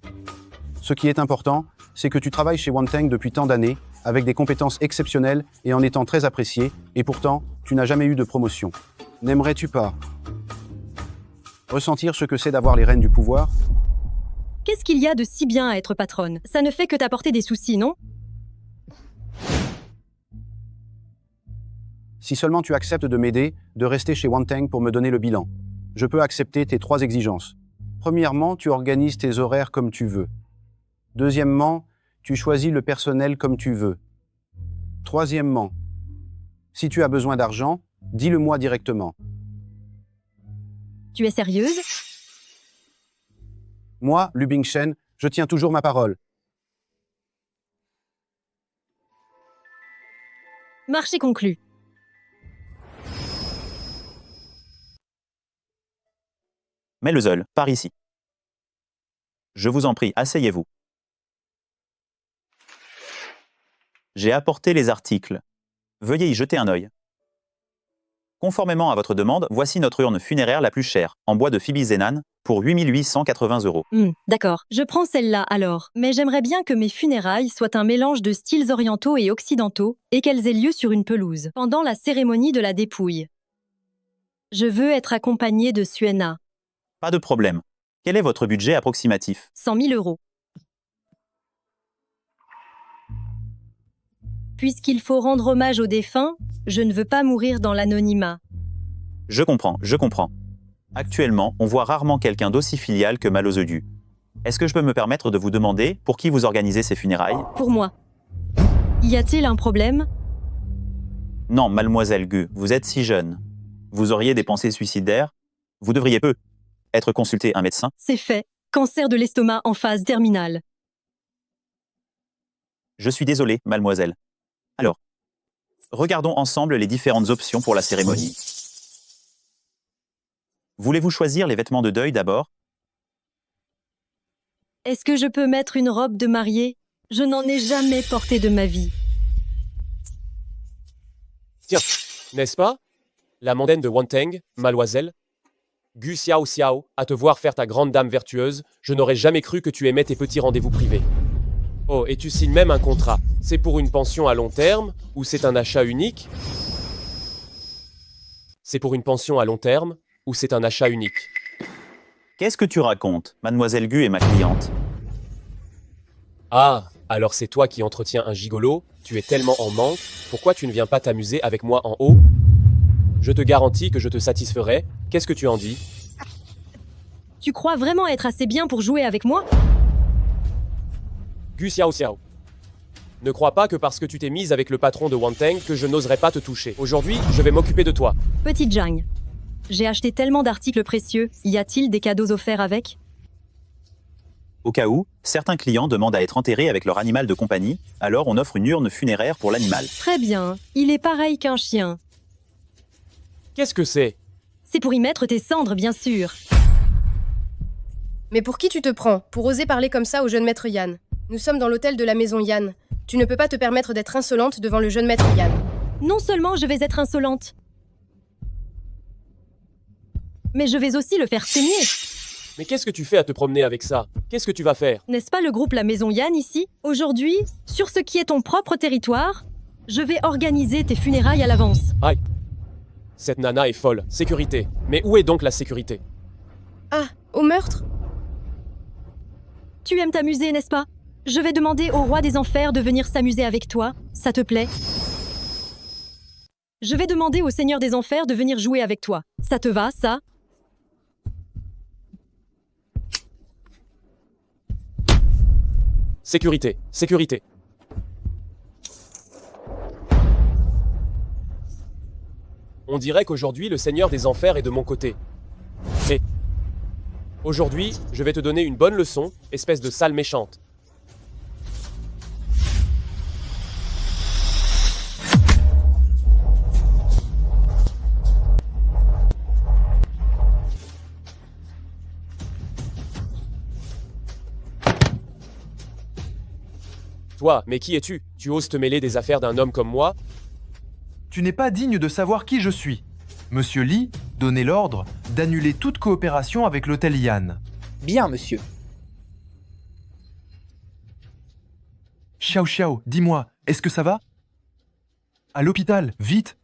[SPEAKER 11] Ce qui est important, c'est que tu travailles chez Wanteng depuis tant d'années, avec des compétences exceptionnelles et en étant très apprécié, et pourtant, tu n'as jamais eu de promotion. N'aimerais-tu pas ressentir ce que c'est d'avoir les rênes du pouvoir?
[SPEAKER 2] Qu'est-ce qu'il y a de si bien à être patronne? Ça ne fait que t'apporter des soucis, non?
[SPEAKER 11] Si seulement tu acceptes de m'aider, de rester chez Wanteng pour me donner le bilan. Je peux accepter tes 3 exigences. Premièrement, tu organises tes horaires comme tu veux. Deuxièmement, tu choisis le personnel comme tu veux. Troisièmement, si tu as besoin d'argent, dis-le-moi directement.
[SPEAKER 2] Tu es sérieuse?
[SPEAKER 11] Moi, Lu Bingshen, je tiens toujours ma parole.
[SPEAKER 2] Marché conclu.
[SPEAKER 7] Mellezel, par ici. Je vous en prie, asseyez-vous. J'ai apporté les articles. Veuillez y jeter un œil. Conformément à votre demande, voici notre urne funéraire la plus chère, en bois de phibizénane, pour 8 880 €.
[SPEAKER 2] D'accord, je prends celle-là alors. Mais j'aimerais bien que mes funérailles soient un mélange de styles orientaux et occidentaux, et qu'elles aient lieu sur une pelouse, pendant la cérémonie de la dépouille. Je veux être accompagnée de Suena.
[SPEAKER 7] Pas de problème. Quel est votre budget approximatif?
[SPEAKER 2] 100 000 €. Puisqu'il faut rendre hommage aux défunts, je ne veux pas mourir dans l'anonymat.
[SPEAKER 7] Je comprends, je comprends. Actuellement, on voit rarement quelqu'un d'aussi filial que Malozeu. Est-ce que je peux me permettre de vous demander pour qui vous organisez ces funérailles?
[SPEAKER 2] Pour moi. Y a-t-il un problème?
[SPEAKER 7] Non, mademoiselle Gu, vous êtes si jeune. Vous auriez des pensées suicidaires? Vous devriez être consulté un médecin?
[SPEAKER 2] C'est fait. Cancer de l'estomac en phase terminale.
[SPEAKER 7] Je suis désolé, mademoiselle. Alors, regardons ensemble les différentes options pour la cérémonie. Voulez-vous choisir les vêtements de deuil d'abord?
[SPEAKER 2] Est-ce que je peux mettre une robe de mariée? Je n'en ai jamais porté de ma vie.
[SPEAKER 9] Tiens, n'est-ce pas? La mondaine de Wanteng, mademoiselle. Gu Xiao Xiao, à te voir faire ta grande dame vertueuse, je n'aurais jamais cru que tu aimais tes petits rendez-vous privés. Oh, et tu signes même un contrat. C'est pour une pension à long terme ou c'est un achat unique? C'est pour une pension à long terme ou c'est un achat unique?
[SPEAKER 7] Qu'est-ce que tu racontes? Mademoiselle Gu est ma cliente.
[SPEAKER 9] Ah, alors c'est toi qui entretiens un gigolo? Tu es tellement en manque, pourquoi tu ne viens pas t'amuser avec moi en haut? Je te garantis que je te satisferai. Qu'est-ce que tu en dis?
[SPEAKER 2] Tu crois vraiment être assez bien pour jouer avec moi?
[SPEAKER 9] Gu Xiao Xiao. Ne crois pas que parce que tu t'es mise avec le patron de Wanteng que je n'oserais pas te toucher. Aujourd'hui, je vais m'occuper de toi.
[SPEAKER 2] Petite Jang, j'ai acheté tellement d'articles précieux. Y a-t-il des cadeaux offerts avec?
[SPEAKER 7] Au cas où, certains clients demandent à être enterrés avec leur animal de compagnie, alors on offre une urne funéraire pour l'animal.
[SPEAKER 2] Très bien. Il est pareil qu'un chien.
[SPEAKER 9] Qu'est-ce que c'est?
[SPEAKER 2] C'est pour y mettre tes cendres, bien sûr.
[SPEAKER 20] Mais pour qui tu te prends, pour oser parler comme ça au jeune maître Yann? Nous sommes dans l'hôtel de la maison Yann. Tu ne peux pas te permettre d'être insolente devant le jeune maître Yann.
[SPEAKER 2] Non seulement je vais être insolente, mais je vais aussi le faire saigner.
[SPEAKER 9] Mais qu'est-ce que tu fais à te promener avec ça? Qu'est-ce que tu vas faire?
[SPEAKER 2] N'est-ce pas le groupe La Maison Yann ici? Aujourd'hui, sur ce qui est ton propre territoire, je vais organiser tes funérailles à l'avance.
[SPEAKER 9] Aïe. Cette nana est folle. Sécurité. Mais où est donc la sécurité?
[SPEAKER 20] Ah, au meurtre?
[SPEAKER 2] Tu aimes t'amuser, n'est-ce pas? Je vais demander au roi des enfers de venir s'amuser avec toi. Ça te plaît? Je vais demander au seigneur des enfers de venir jouer avec toi. Ça te va, ça?
[SPEAKER 9] Sécurité. Sécurité. On dirait qu'aujourd'hui, le Seigneur des Enfers est de mon côté. Mais aujourd'hui, je vais te donner une bonne leçon, espèce de sale méchante. Toi, mais qui es-tu? Tu oses te mêler des affaires d'un homme comme moi?
[SPEAKER 19] Tu n'es pas digne de savoir qui je suis. Monsieur Lee, donnez l'ordre d'annuler toute coopération avec l'hôtel Yann.
[SPEAKER 8] Bien, monsieur.
[SPEAKER 19] Xiao Xiao, dis-moi, est-ce que ça va? À l'hôpital, vite!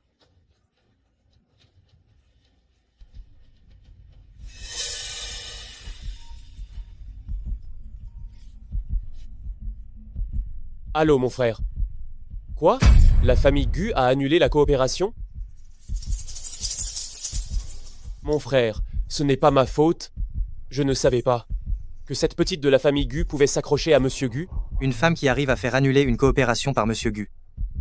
[SPEAKER 9] Allô, mon frère. Quoi? La famille Gu a annulé la coopération? Mon frère, ce n'est pas ma faute. Je ne savais pas que cette petite de la famille Gu pouvait s'accrocher à Monsieur Gu.
[SPEAKER 8] Une femme qui arrive à faire annuler une coopération par Monsieur Gu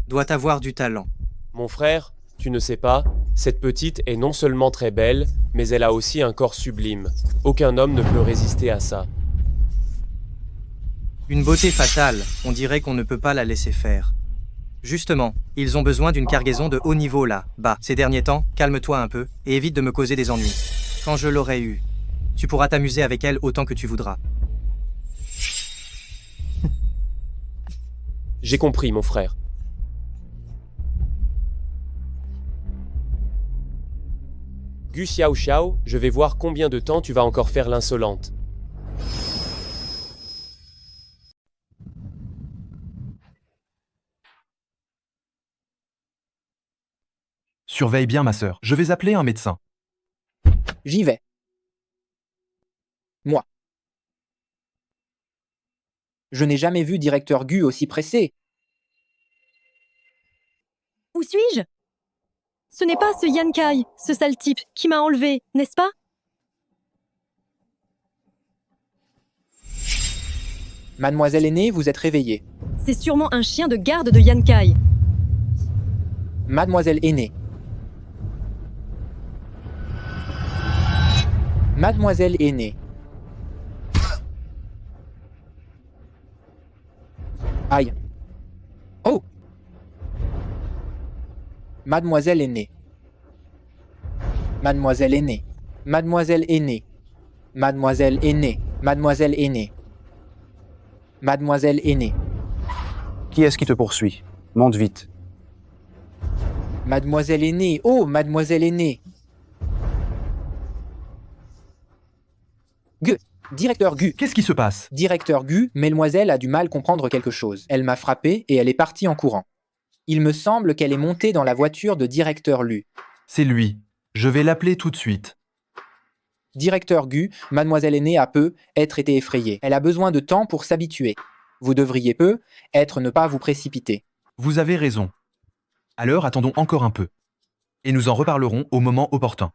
[SPEAKER 8] doit avoir du talent.
[SPEAKER 9] Mon frère, tu ne sais pas, cette petite est non seulement très belle, mais elle a aussi un corps sublime. Aucun homme ne peut résister à ça.
[SPEAKER 8] Une beauté fatale, on dirait qu'on ne peut pas la laisser faire. Justement, ils ont besoin d'une cargaison de haut niveau là, bas. Ces derniers temps, calme-toi un peu, et évite de me causer des ennuis. Quand je l'aurai eue, tu pourras t'amuser avec elle autant que tu voudras.
[SPEAKER 9] J'ai compris, mon frère. Gu Xiao Xiao, je vais voir combien de temps tu vas encore faire l'insolente.
[SPEAKER 19] Surveille bien ma sœur, je vais appeler un médecin.
[SPEAKER 8] J'y vais. Moi. Je n'ai jamais vu directeur Gu aussi pressé.
[SPEAKER 2] Où suis-je? Ce n'est pas ce Yan Kai, ce sale type, qui m'a enlevé, n'est-ce pas?
[SPEAKER 8] Mademoiselle aînée, vous êtes réveillée.
[SPEAKER 2] C'est sûrement un chien de garde de Yan Kai.
[SPEAKER 8] Mademoiselle aînée. Mademoiselle aînée. Aïe. Oh! Mademoiselle aînée. Mademoiselle aînée. Mademoiselle aînée. Mademoiselle aînée. Mademoiselle aînée. Mademoiselle aînée.
[SPEAKER 11] Qui est-ce qui te poursuit? Monte vite.
[SPEAKER 8] Mademoiselle aînée. Oh, mademoiselle aînée. Gu. Directeur Gu.
[SPEAKER 19] Qu'est-ce qui se passe?
[SPEAKER 8] Directeur Gu, Mademoiselle a du mal comprendre quelque chose. Elle m'a frappé et elle est partie en courant. Il me semble qu'elle est montée dans la voiture de Directeur Lu.
[SPEAKER 19] C'est lui. Je vais l'appeler tout de suite.
[SPEAKER 8] Directeur Gu, Mademoiselle aînée a peu être été effrayée. Elle a besoin de temps pour s'habituer. Vous devriez ne pas vous précipiter.
[SPEAKER 19] Vous avez raison. Alors attendons encore un peu. Et nous en reparlerons au moment opportun.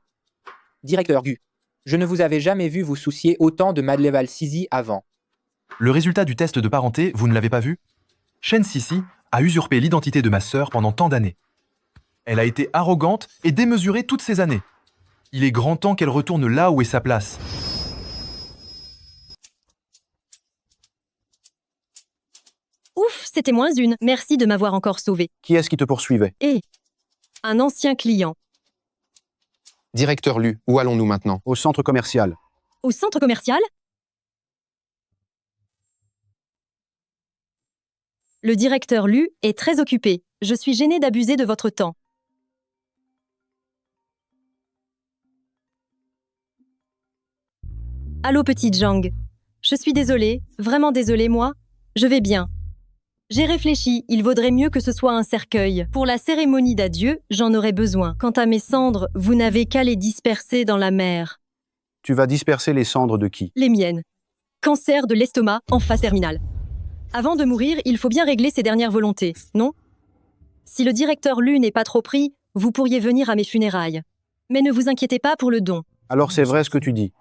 [SPEAKER 8] Directeur Gu, je ne vous avais jamais vu vous soucier autant de Madleval Sisi avant.
[SPEAKER 19] Le résultat du test de parenté, vous ne l'avez pas vu? Shen Sisi a usurpé l'identité de ma sœur pendant tant d'années. Elle a été arrogante et démesurée toutes ces années. Il est grand temps qu'elle retourne là où est sa place.
[SPEAKER 2] c'était -1. Merci de m'avoir encore sauvé.
[SPEAKER 11] Qui est-ce qui te poursuivait?
[SPEAKER 2] Et un ancien client.
[SPEAKER 10] Directeur Lu, où allons-nous maintenant?
[SPEAKER 11] Au centre commercial.
[SPEAKER 2] Au centre commercial? Le directeur Lu est très occupé. Je suis gêné d'abuser de votre temps. Allô, petit Zhang. Je suis désolée, vraiment désolée, moi. Je vais bien. J'ai réfléchi, il vaudrait mieux que ce soit un cercueil. Pour la cérémonie d'adieu, j'en aurais besoin. Quant à mes cendres, vous n'avez qu'à les disperser dans la mer.
[SPEAKER 11] Tu vas disperser les cendres de qui?
[SPEAKER 2] Les miennes. Cancer de l'estomac en phase terminale. Avant de mourir, il faut bien régler ses dernières volontés, non? Si le directeur Lu n'est pas trop pris, vous pourriez venir à mes funérailles. Mais ne vous inquiétez pas pour le don.
[SPEAKER 11] Alors c'est vrai ce que tu dis.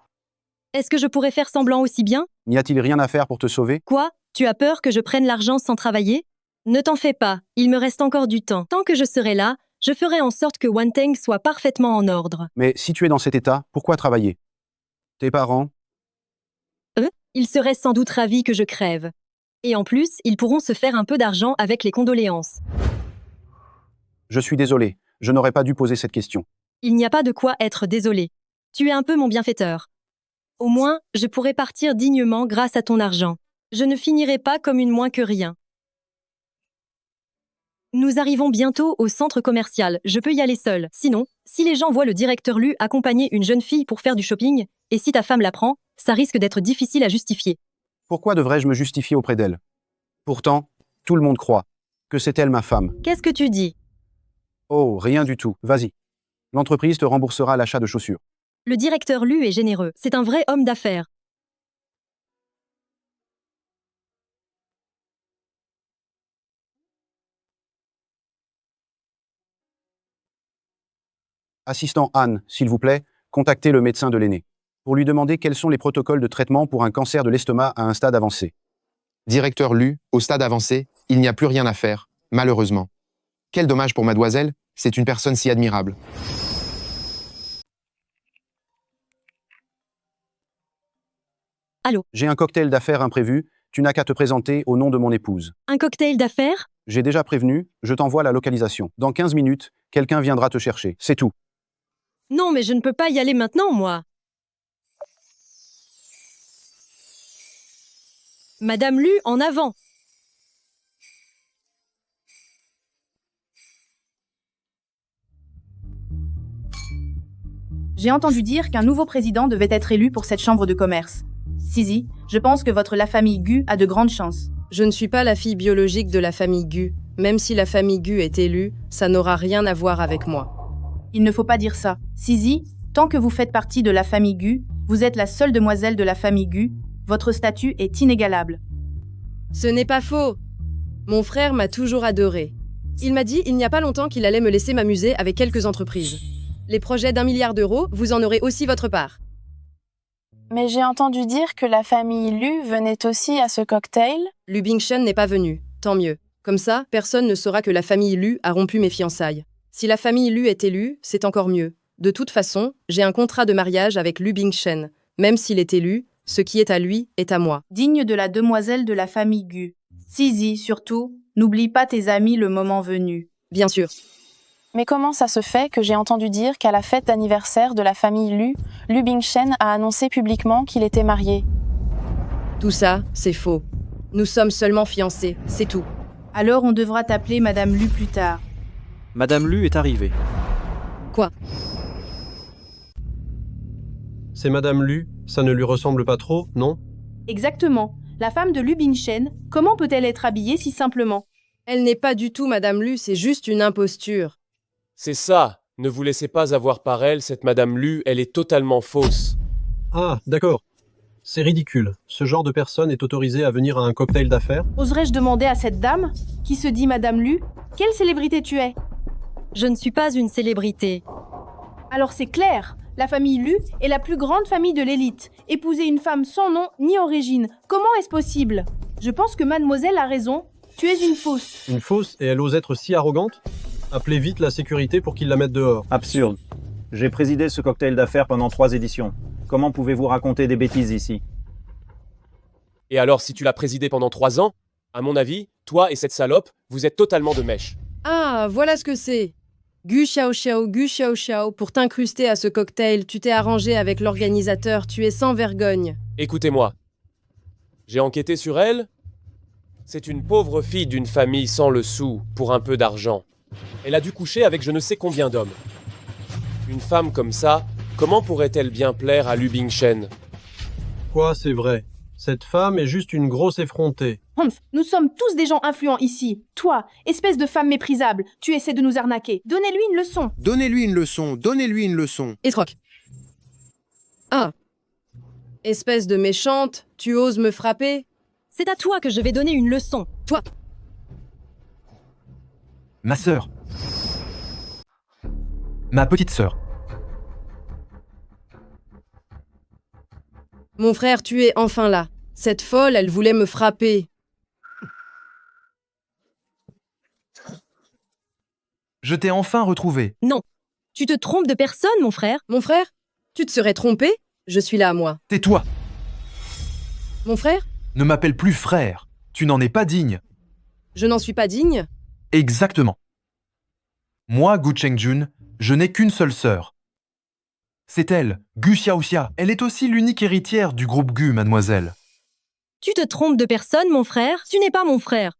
[SPEAKER 2] Est-ce que je pourrais faire semblant aussi bien?
[SPEAKER 11] N'y a-t-il rien à faire pour te sauver?
[SPEAKER 2] Quoi? Tu as peur que je prenne l'argent sans travailler? Ne t'en fais pas, il me reste encore du temps. Tant que je serai là, je ferai en sorte que Wanteng soit parfaitement en ordre.
[SPEAKER 11] Mais si tu es dans cet état, pourquoi travailler? Tes parents?
[SPEAKER 2] Ils seraient sans doute ravis que je crève. Et en plus, ils pourront se faire un peu d'argent avec les condoléances.
[SPEAKER 11] Je suis désolé, je n'aurais pas dû poser cette question.
[SPEAKER 2] Il n'y a pas de quoi être désolé. Tu es un peu mon bienfaiteur. Au moins, je pourrai partir dignement grâce à ton argent. Je ne finirai pas comme une moins que rien. Nous arrivons bientôt au centre commercial, je peux y aller seule. Sinon, si les gens voient le directeur Lu accompagner une jeune fille pour faire du shopping, et si ta femme l'apprend, ça risque d'être difficile à justifier.
[SPEAKER 11] Pourquoi devrais-je me justifier auprès d'elle? Pourtant, tout le monde croit que c'est elle ma femme.
[SPEAKER 2] Qu'est-ce que tu dis?
[SPEAKER 11] Oh, rien du tout, vas-y. L'entreprise te remboursera l'achat de chaussures.
[SPEAKER 2] Le directeur Lu est généreux, c'est un vrai homme d'affaires.
[SPEAKER 11] Assistant Anne, s'il vous plaît, contactez le médecin de l'aîné pour lui demander quels sont les protocoles de traitement pour un cancer de l'estomac à un stade avancé.
[SPEAKER 10] Directeur Lu, au stade avancé, il n'y a plus rien à faire, malheureusement. Quel dommage pour mademoiselle, c'est une personne si admirable.
[SPEAKER 2] Allô?
[SPEAKER 11] J'ai un cocktail d'affaires imprévu, tu n'as qu'à te présenter au nom de mon épouse.
[SPEAKER 2] Un cocktail d'affaires?
[SPEAKER 11] J'ai déjà prévenu, je t'envoie la localisation. Dans 15 minutes, quelqu'un viendra te chercher, c'est tout.
[SPEAKER 2] Non, mais je ne peux pas y aller maintenant, moi. Madame Lu, en avant.
[SPEAKER 12] J'ai entendu dire qu'un nouveau président devait être élu pour cette chambre de commerce. Sisi, je pense que la famille Gu a de grandes chances.
[SPEAKER 20] Je ne suis pas la fille biologique de la famille Gu. Même si la famille Gu est élue, ça n'aura rien à voir avec moi.
[SPEAKER 12] Il ne faut pas dire ça. Sisi, tant que vous faites partie de la famille Gu, vous êtes la seule demoiselle de la famille Gu, votre statut est inégalable.
[SPEAKER 20] Ce n'est pas faux. Mon frère m'a toujours adoré. Il m'a dit il n'y a pas longtemps qu'il allait me laisser m'amuser avec quelques entreprises. Les projets d'1 milliard d'euros, vous en aurez aussi votre part.
[SPEAKER 13] Mais j'ai entendu dire que la famille Lu venait aussi à ce cocktail.
[SPEAKER 20] Lu Bingshen n'est pas venu, tant mieux. Comme ça, personne ne saura que la famille Lu a rompu mes fiançailles. Si la famille Lu est élue, c'est encore mieux. De toute façon, j'ai un contrat de mariage avec Lu Bingshen. Même s'il est élu, ce qui est à lui est à moi.
[SPEAKER 12] Digne de la demoiselle de la famille Gu. Sisi, surtout, n'oublie pas tes amis le moment venu.
[SPEAKER 20] Bien sûr.
[SPEAKER 13] Mais comment ça se fait que j'ai entendu dire qu'à la fête d'anniversaire de la famille Lu, Lu Bingshen a annoncé publiquement qu'il était marié?
[SPEAKER 20] Tout ça, c'est faux. Nous sommes seulement fiancés, c'est tout.
[SPEAKER 12] Alors on devra t'appeler Madame Lu plus tard.
[SPEAKER 14] Madame Lu est arrivée.
[SPEAKER 20] Quoi?
[SPEAKER 14] C'est Madame Lu, ça ne lui ressemble pas trop, non?
[SPEAKER 12] Exactement. La femme de Lu Bingshen, comment peut-elle être habillée si simplement?
[SPEAKER 20] Elle n'est pas du tout Madame Lu, c'est juste une imposture.
[SPEAKER 9] C'est ça. Ne vous laissez pas avoir par elle, cette Madame Lu, elle est totalement fausse.
[SPEAKER 14] Ah, d'accord. C'est ridicule. Ce genre de personne est autorisée à venir à un cocktail d'affaires?
[SPEAKER 12] Oserais-je demander à cette dame, qui se dit Madame Lu, quelle célébrité tu es?
[SPEAKER 2] Je ne suis pas une célébrité.
[SPEAKER 12] Alors c'est clair, la famille Lu est la plus grande famille de l'élite. Épouser une femme sans nom ni origine, comment est-ce possible? Je pense que mademoiselle a raison, tu es une fausse.
[SPEAKER 14] Une fausse, et elle ose être si arrogante? Appelez vite la sécurité pour qu'ils la mettent dehors.
[SPEAKER 24] Absurde. J'ai présidé ce cocktail d'affaires pendant 3 éditions. Comment pouvez-vous raconter des bêtises ici?
[SPEAKER 9] Et alors, si tu l'as présidé pendant 3 ans, À mon avis, toi et cette salope, vous êtes totalement de mèche.
[SPEAKER 20] Ah, voilà ce que c'est. Gu Xiao Xiao, pour t'incruster à ce cocktail, tu t'es arrangé avec l'organisateur, tu es sans vergogne.
[SPEAKER 9] Écoutez-moi. J'ai enquêté sur elle. C'est une pauvre fille d'une famille sans le sou, pour un peu d'argent. Elle a dû coucher avec je ne sais combien d'hommes. Une femme comme ça, comment pourrait-elle bien plaire à Lu Bingshen?
[SPEAKER 14] Quoi, c'est vrai. Cette femme est juste une grosse effrontée.
[SPEAKER 12] Humph, nous sommes tous des gens influents ici. Toi, espèce de femme méprisable, tu essaies de nous arnaquer. Donnez-lui une leçon.
[SPEAKER 10] Donnez-lui une leçon, donnez-lui une leçon.
[SPEAKER 20] Escroc. Ah. Espèce de méchante, tu oses me frapper?
[SPEAKER 2] C'est à toi que je vais donner une leçon.
[SPEAKER 20] Toi.
[SPEAKER 19] Ma sœur. Ma petite sœur.
[SPEAKER 20] Mon frère, tu es enfin là. Cette folle, elle voulait me frapper.
[SPEAKER 19] Je t'ai enfin retrouvé.
[SPEAKER 2] Non. Tu te trompes de personne, mon frère.
[SPEAKER 20] Mon frère? Tu te serais trompé? Je suis là, moi.
[SPEAKER 19] Tais-toi.
[SPEAKER 20] Mon frère?
[SPEAKER 19] Ne m'appelle plus frère. Tu n'en es pas digne.
[SPEAKER 20] Je n'en suis pas digne?
[SPEAKER 19] Exactement. Moi, Gu Chengjun, je n'ai qu'une seule sœur. C'est elle, Gu Xiaoxia. Elle est aussi l'unique héritière du groupe Gu, mademoiselle.
[SPEAKER 2] Tu te trompes de personne, mon frère. Tu n'es pas mon frère.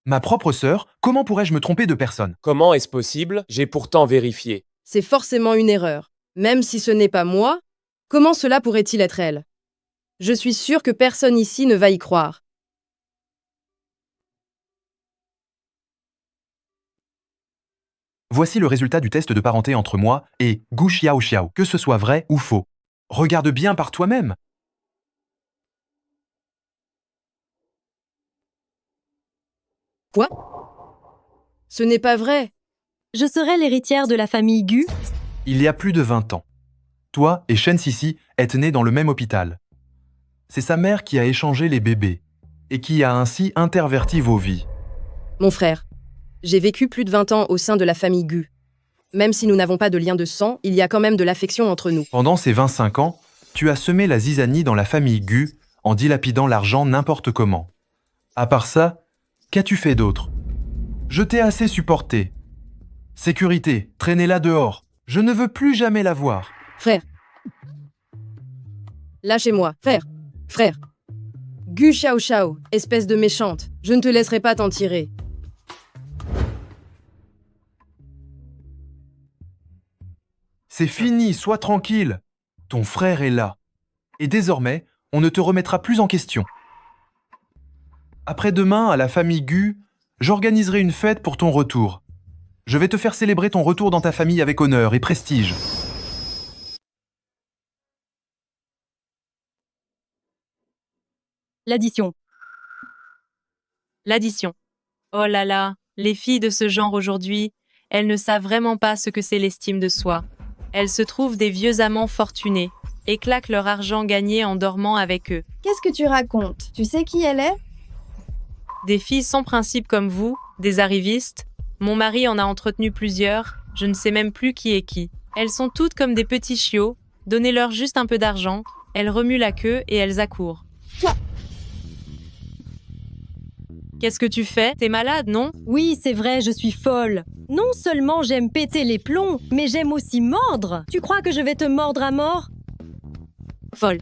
[SPEAKER 19] Ma propre sœur, comment pourrais-je me tromper de personne?
[SPEAKER 9] Comment est-ce possible? J'ai pourtant vérifié.
[SPEAKER 20] C'est forcément une erreur. Même si ce n'est pas moi, comment cela pourrait-il être elle? Je suis sûre que personne ici ne va y croire.
[SPEAKER 19] Voici le résultat du test de parenté entre moi et Gu Xiaoxiao, que ce soit vrai ou faux. Regarde bien par toi-même.
[SPEAKER 20] Quoi? Ce n'est pas vrai.
[SPEAKER 2] Je serai l'héritière de la famille Gu.
[SPEAKER 19] Il y a plus de 20 ans. Toi et Shen Sisi êtes nés dans le même hôpital. C'est sa mère qui a échangé les bébés et qui a ainsi interverti vos vies.
[SPEAKER 20] Mon frère, j'ai vécu plus de 20 ans au sein de la famille Gu. Même si nous n'avons pas de lien de sang, il y a quand même de l'affection entre nous.
[SPEAKER 19] Pendant ces 25 ans, tu as semé la zizanie dans la famille Gu en dilapidant l'argent n'importe comment. À part ça, qu'as-tu fait d'autre? Je t'ai assez supporté. Sécurité, traînez-la dehors. Je ne veux plus jamais la voir.
[SPEAKER 20] Frère. Lâchez-moi, frère. Frère. Gu Xiaoxiao, espèce de méchante. Je ne te laisserai pas t'en tirer.
[SPEAKER 19] C'est fini, sois tranquille. Ton frère est là. Et désormais, on ne te remettra plus en question. Après-demain, à la famille Gu, j'organiserai une fête pour ton retour. Je vais te faire célébrer ton retour dans ta famille avec honneur et prestige.
[SPEAKER 2] L'addition.
[SPEAKER 17] L'addition. Oh là là, les filles de ce genre aujourd'hui, elles ne savent vraiment pas ce que c'est l'estime de soi. Elles se trouvent des vieux amants fortunés et claquent leur argent gagné en dormant avec eux.
[SPEAKER 23] Qu'est-ce que tu racontes? Tu sais qui elle est?
[SPEAKER 17] Des filles sans principe comme vous, des arrivistes. Mon mari en a entretenu plusieurs, je ne sais même plus qui est qui. Elles sont toutes comme des petits chiots, donnez-leur juste un peu d'argent, elles remuent la queue et elles accourent.
[SPEAKER 23] Toi.
[SPEAKER 17] Qu'est-ce que tu fais? T'es malade, non?
[SPEAKER 2] Oui, c'est vrai, je suis folle. Non seulement j'aime péter les plombs, mais j'aime aussi mordre. Tu crois que je vais te mordre à mort?
[SPEAKER 17] Folle.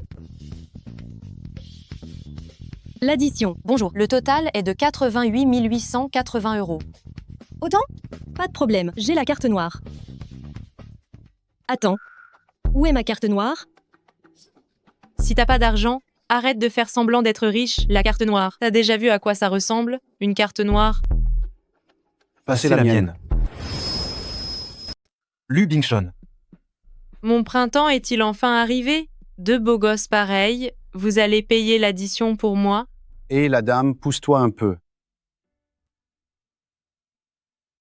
[SPEAKER 2] L'addition.
[SPEAKER 5] Bonjour, le total est de 88 880 €.
[SPEAKER 2] Autant? Pas de problème, j'ai la carte noire. Attends. Où est ma carte noire?
[SPEAKER 17] Si t'as pas d'argent, arrête de faire semblant d'être riche, la carte noire. T'as déjà vu à quoi ça ressemble, une carte noire?
[SPEAKER 11] Passez la mienne.
[SPEAKER 19] Lu Bingshon.
[SPEAKER 17] Mon printemps est-il enfin arrivé? Deux beaux gosses pareils, vous allez payer l'addition pour moi?
[SPEAKER 11] Et la dame, pousse-toi un peu.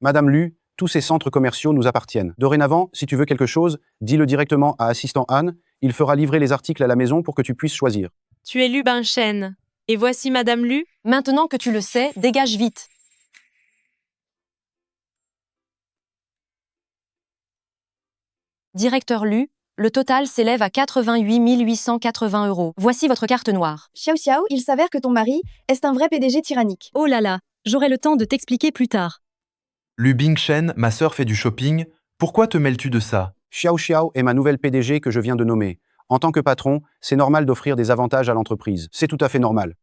[SPEAKER 11] Madame Lu, tous ces centres commerciaux nous appartiennent. Dorénavant, si tu veux quelque chose, dis-le directement à assistant Anne. Il fera livrer les articles à la maison pour que tu puisses choisir.
[SPEAKER 17] Tu es Lu Bingshen. Et voici Madame Lu.
[SPEAKER 5] Maintenant que tu le sais, dégage vite. Directeur Lu,
[SPEAKER 2] Le total s'élève à 88 880 €. Voici votre carte noire.
[SPEAKER 15] Xiao Xiao, il s'avère que ton mari est un vrai PDG tyrannique.
[SPEAKER 2] Oh là là, j'aurai le temps de t'expliquer plus tard.
[SPEAKER 19] Lu Bingchen, ma sœur fait du shopping. Pourquoi te mêles-tu de ça?
[SPEAKER 11] Xiao Xiao est ma nouvelle PDG que je viens de nommer. En tant que patron, c'est normal d'offrir des avantages à l'entreprise. C'est tout à fait normal.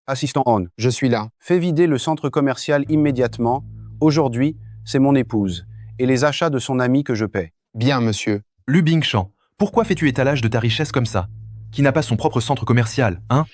[SPEAKER 11] Assistant On.
[SPEAKER 10] Je suis là.
[SPEAKER 11] Fais vider le centre commercial immédiatement. Aujourd'hui, c'est mon épouse. Et les achats de son ami que je paie.
[SPEAKER 10] Bien, monsieur.
[SPEAKER 19] Lu Bingshan, pourquoi fais-tu étalage de ta richesse comme ça? Qui n'a pas son propre centre commercial, hein?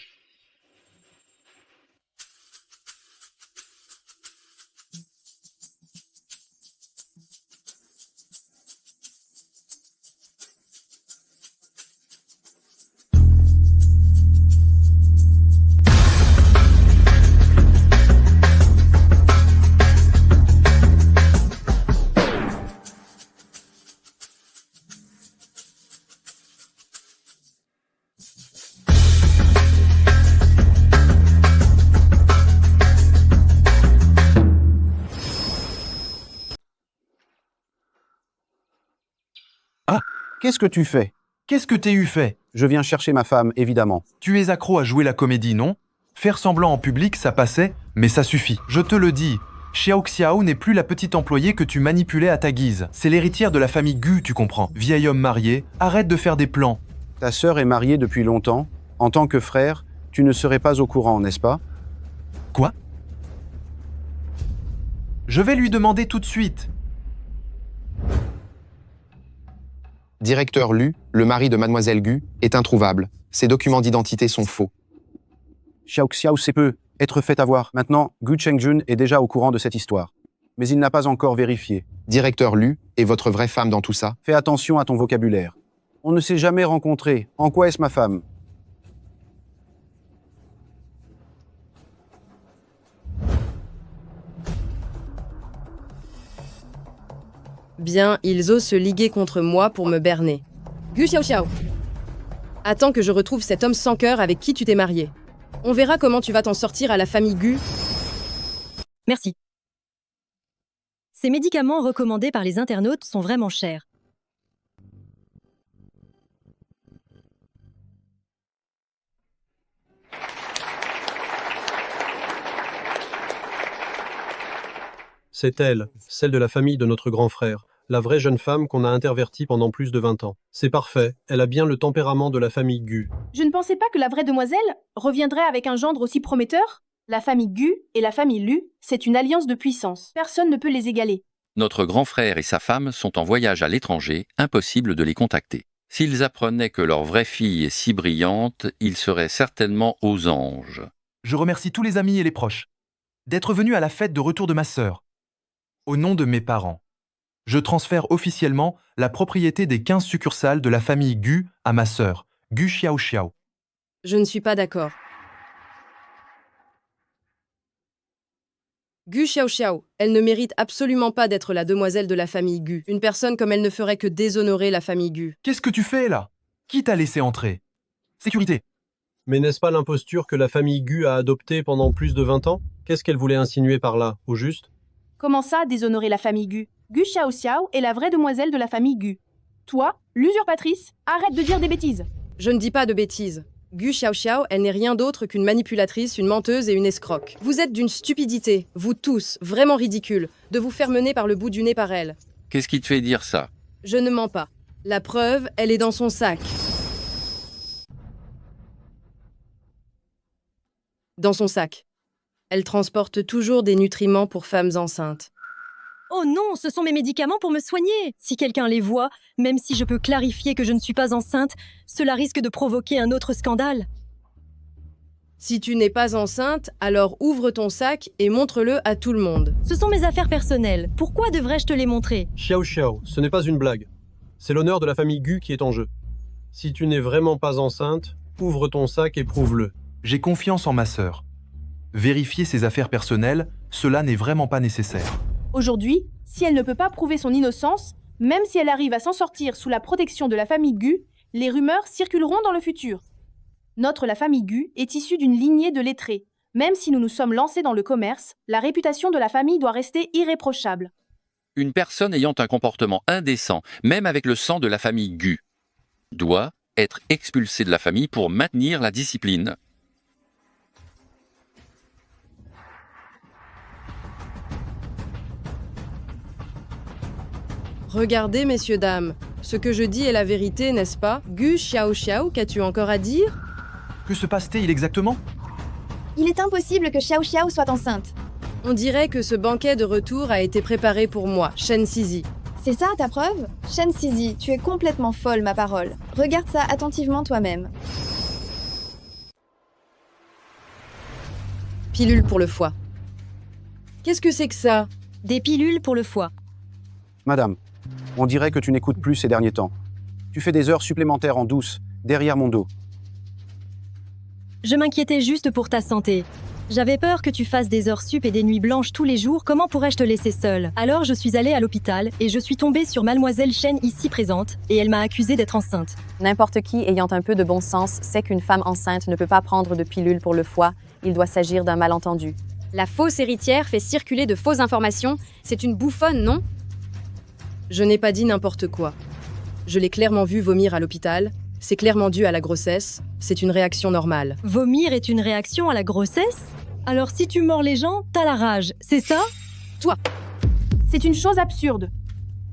[SPEAKER 11] Ah, qu'est-ce que tu fais?
[SPEAKER 19] Qu'est-ce que t'es eu fait?
[SPEAKER 11] Je viens chercher ma femme, évidemment.
[SPEAKER 19] Tu es accro à jouer la comédie, non? Faire semblant en public, ça passait, mais ça suffit. Je te le dis, Xiao Xiao n'est plus la petite employée que tu manipulais à ta guise. C'est l'héritière de la famille Gu, tu comprends. Vieil homme marié, arrête de faire des plans.
[SPEAKER 11] Ta sœur est mariée depuis longtemps. En tant que frère, tu ne serais pas au courant, n'est-ce pas?
[SPEAKER 19] Quoi? Je vais lui demander tout de suite.
[SPEAKER 10] Directeur Lu, le mari de Mademoiselle Gu, est introuvable. Ses documents d'identité sont faux.
[SPEAKER 11] Xiao Xiao sait peu être fait avoir. Maintenant, Gu Chengjun est déjà au courant de cette histoire. Mais il n'a pas encore vérifié.
[SPEAKER 10] Directeur Lu, est votre vraie femme dans tout ça?
[SPEAKER 11] Fais attention à ton vocabulaire. On ne s'est jamais rencontrés. En quoi est-ce ma femme?
[SPEAKER 20] Bien, ils osent se liguer contre moi pour me berner. Gu Xiao Xiao. Attends que je retrouve cet homme sans cœur avec qui tu t'es marié. On verra comment tu vas t'en sortir à la famille Gu.
[SPEAKER 2] Merci. Ces médicaments recommandés par les internautes sont vraiment chers.
[SPEAKER 14] C'est elle, celle de la famille de notre grand frère, la vraie jeune femme qu'on a intervertie pendant plus de 20 ans. C'est parfait, elle a bien le tempérament de la famille Gu.
[SPEAKER 12] Je ne pensais pas que la vraie demoiselle reviendrait avec un gendre aussi prometteur. La famille Gu et la famille Lu, c'est une alliance de puissance. Personne ne peut les égaler.
[SPEAKER 18] Notre grand frère et sa femme sont en voyage à l'étranger, impossible de les contacter. S'ils apprenaient que leur vraie fille est si brillante, ils seraient certainement aux anges.
[SPEAKER 19] Je remercie tous les amis et les proches d'être venus à la fête de retour de ma sœur. Au nom de mes parents, je transfère officiellement la propriété des 15 succursales de la famille Gu à ma sœur, Gu Xiao Xiao.
[SPEAKER 20] Je ne suis pas d'accord. Gu Xiao Xiao, elle ne mérite absolument pas d'être la demoiselle de la famille Gu. Une personne comme elle ne ferait que déshonorer la famille Gu.
[SPEAKER 19] Qu'est-ce que tu fais là? Qui t'a laissé entrer? Sécurité.
[SPEAKER 14] Mais n'est-ce pas l'imposture que la famille Gu a adoptée pendant plus de 20 ans? Qu'est-ce qu'elle voulait insinuer par là, au juste?
[SPEAKER 12] Comment ça, déshonorer la famille Gu? Gu Xiao Xiao est la vraie demoiselle de la famille Gu. Toi, l'usurpatrice, arrête de dire des bêtises.
[SPEAKER 20] Je ne dis pas de bêtises. Gu Xiao Xiao, elle n'est rien d'autre qu'une manipulatrice, une menteuse et une escroque. Vous êtes d'une stupidité, vous tous, vraiment ridicule, de vous faire mener par le bout du nez par elle.
[SPEAKER 18] Qu'est-ce qui te fait dire ça?
[SPEAKER 20] Je ne mens pas. La preuve, elle est dans son sac. Dans son sac. Elle transporte toujours des nutriments pour femmes enceintes.
[SPEAKER 2] Oh non, ce sont mes médicaments pour me soigner. Si quelqu'un les voit, même si je peux clarifier que je ne suis pas enceinte, cela risque de provoquer un autre scandale.
[SPEAKER 20] Si tu n'es pas enceinte, alors ouvre ton sac et montre-le à tout le monde.
[SPEAKER 2] Ce sont mes affaires personnelles. Pourquoi devrais-je te les montrer?
[SPEAKER 14] Xiao Xiao, ce n'est pas une blague. C'est l'honneur de la famille Gu qui est en jeu. Si tu n'es vraiment pas enceinte, ouvre ton sac et prouve-le.
[SPEAKER 19] J'ai confiance en ma sœur. Vérifier ses affaires personnelles, cela n'est vraiment pas nécessaire.
[SPEAKER 12] Aujourd'hui, si elle ne peut pas prouver son innocence, même si elle arrive à s'en sortir sous la protection de la famille Gu, les rumeurs circuleront dans le futur. La famille Gu, est issue d'une lignée de lettrés. Même si nous nous sommes lancés dans le commerce, la réputation de la famille doit rester irréprochable.
[SPEAKER 18] Une personne ayant un comportement indécent, même avec le sang de la famille Gu. doit être expulsé de la famille pour maintenir la discipline.
[SPEAKER 20] Regardez, messieurs, dames. Ce que je dis est la vérité, n'est-ce pas? Gu Xiao Xiao, qu'as-tu encore à dire?
[SPEAKER 19] Que se passe-t-il exactement?
[SPEAKER 15] Il est impossible que Xiao Xiao soit enceinte.
[SPEAKER 20] On dirait que ce banquet de retour a été préparé pour moi, Shen Sizi.
[SPEAKER 15] C'est ça ta preuve? Shen Sizi, tu es complètement folle, ma parole. Regarde ça attentivement toi-même.
[SPEAKER 20] Pilule pour le foie. Qu'est-ce que c'est que ça?
[SPEAKER 2] Des pilules pour le foie.
[SPEAKER 11] Madame, on dirait que tu n'écoutes plus ces derniers temps. Tu fais des heures supplémentaires en douce, derrière mon dos.
[SPEAKER 2] Je m'inquiétais juste pour ta santé. J'avais peur que tu fasses des heures sup et des nuits blanches tous les jours, comment pourrais-je te laisser seule? Alors je suis allée à l'hôpital et je suis tombée sur mademoiselle Shen ici présente et elle m'a accusée d'être enceinte.
[SPEAKER 1] N'importe qui ayant un peu de bon sens sait qu'une femme enceinte ne peut pas prendre de pilule pour le foie, il doit s'agir d'un malentendu.
[SPEAKER 6] La fausse héritière fait circuler de fausses informations, c'est une bouffonne, non?
[SPEAKER 20] Je n'ai pas dit n'importe quoi. Je l'ai clairement vu vomir à l'hôpital. C'est clairement dû à la grossesse. C'est une réaction normale.
[SPEAKER 2] Vomir est une réaction à la grossesse? Alors si tu mords les gens, t'as la rage, c'est ça?
[SPEAKER 12] Toi. C'est une chose absurde.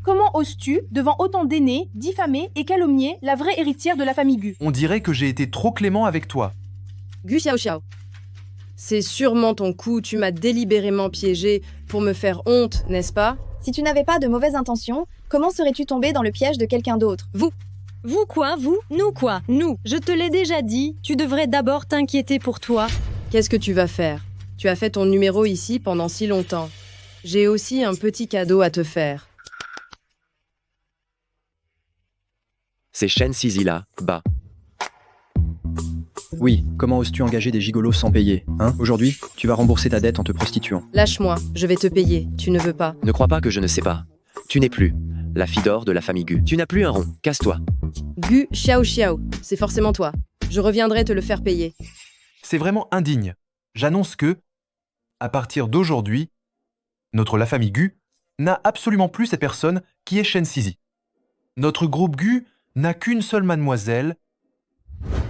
[SPEAKER 12] Comment oses-tu, devant autant d'aînés, diffamer et calomnier la vraie héritière de la famille Gu?
[SPEAKER 19] On dirait que j'ai été trop clément avec toi.
[SPEAKER 20] Gu Xiao Xiao. C'est sûrement ton coup, tu m'as délibérément piégé pour me faire honte, n'est-ce pas?
[SPEAKER 15] Si tu n'avais pas de mauvaises intentions, comment serais-tu tombé dans le piège de quelqu'un d'autre?
[SPEAKER 2] Vous quoi, vous? Nous quoi? Nous. Je te l'ai déjà dit, tu devrais d'abord t'inquiéter pour toi.
[SPEAKER 20] Qu'est-ce que tu vas faire? Tu as fait ton numéro ici pendant si longtemps. J'ai aussi un petit cadeau à te faire.
[SPEAKER 21] C'est Shen Sizi là, bas.
[SPEAKER 22] Oui, comment oses-tu engager des gigolos sans payer, hein? Aujourd'hui, tu vas rembourser ta dette en te prostituant.
[SPEAKER 20] Lâche-moi, je vais te payer, tu ne veux pas.
[SPEAKER 21] Ne crois pas que je ne sais pas. Tu n'es plus la fille d'or de la famille Gu. Tu n'as plus un rond, casse-toi.
[SPEAKER 20] Gu Xiao Xiao, c'est forcément toi. Je reviendrai te le faire payer.
[SPEAKER 19] C'est vraiment indigne. J'annonce que, à partir d'aujourd'hui, la famille Gu n'a absolument plus cette personne qui est Shen Sizi. Notre groupe Gu n'a qu'une seule mademoiselle,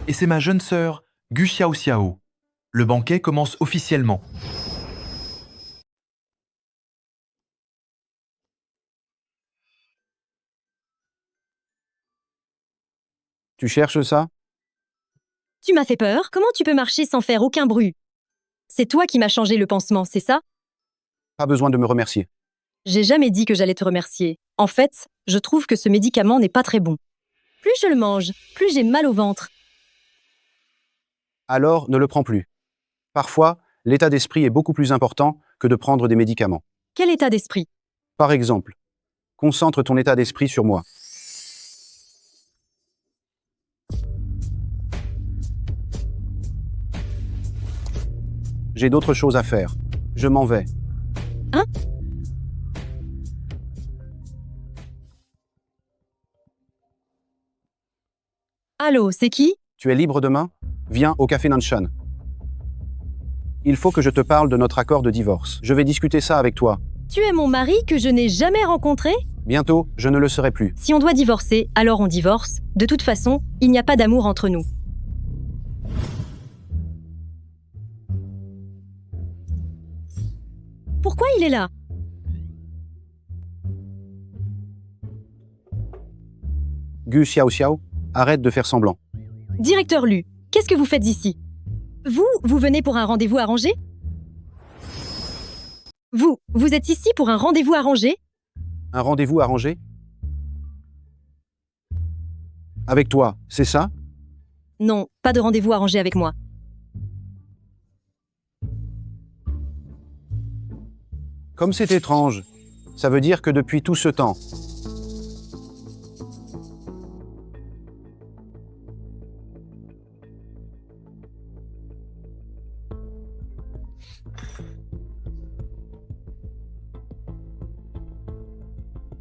[SPEAKER 19] et c'est ma jeune sœur, Gu Xiao Xiao. Le banquet commence officiellement.
[SPEAKER 11] Tu cherches ça?
[SPEAKER 2] Tu m'as fait peur? Comment tu peux marcher sans faire aucun bruit? C'est toi qui m'as changé le pansement, c'est ça?
[SPEAKER 11] Pas besoin de me remercier.
[SPEAKER 2] J'ai jamais dit que j'allais te remercier. En fait, je trouve que ce médicament n'est pas très bon. Plus je le mange, plus j'ai mal au ventre.
[SPEAKER 11] Alors, ne le prends plus. Parfois, l'état d'esprit est beaucoup plus important que de prendre des médicaments.
[SPEAKER 2] Quel état d'esprit?
[SPEAKER 11] Par exemple, concentre ton état d'esprit sur moi. J'ai d'autres choses à faire. Je m'en vais.
[SPEAKER 2] Hein? Allô, c'est qui?
[SPEAKER 11] Tu es libre demain? Viens au café Nanshan. Il faut que je te parle de notre accord de divorce. Je vais discuter ça avec toi.
[SPEAKER 2] Tu es mon mari que je n'ai jamais rencontré?
[SPEAKER 11] Bientôt, je ne le serai plus.
[SPEAKER 2] Si on doit divorcer, alors on divorce. De toute façon, il n'y a pas d'amour entre nous. Pourquoi il est là?
[SPEAKER 11] Gu Xiao Xiao, arrête de faire semblant.
[SPEAKER 2] Directeur Lu, qu'est-ce que vous faites ici? Vous venez pour un rendez-vous arrangé? Vous êtes ici pour un rendez-vous arrangé?
[SPEAKER 11] Un rendez-vous arrangé? Avec toi, c'est ça?
[SPEAKER 2] Non, pas de rendez-vous arrangé avec moi.
[SPEAKER 11] Comme c'est étrange. Ça veut dire que depuis tout ce temps,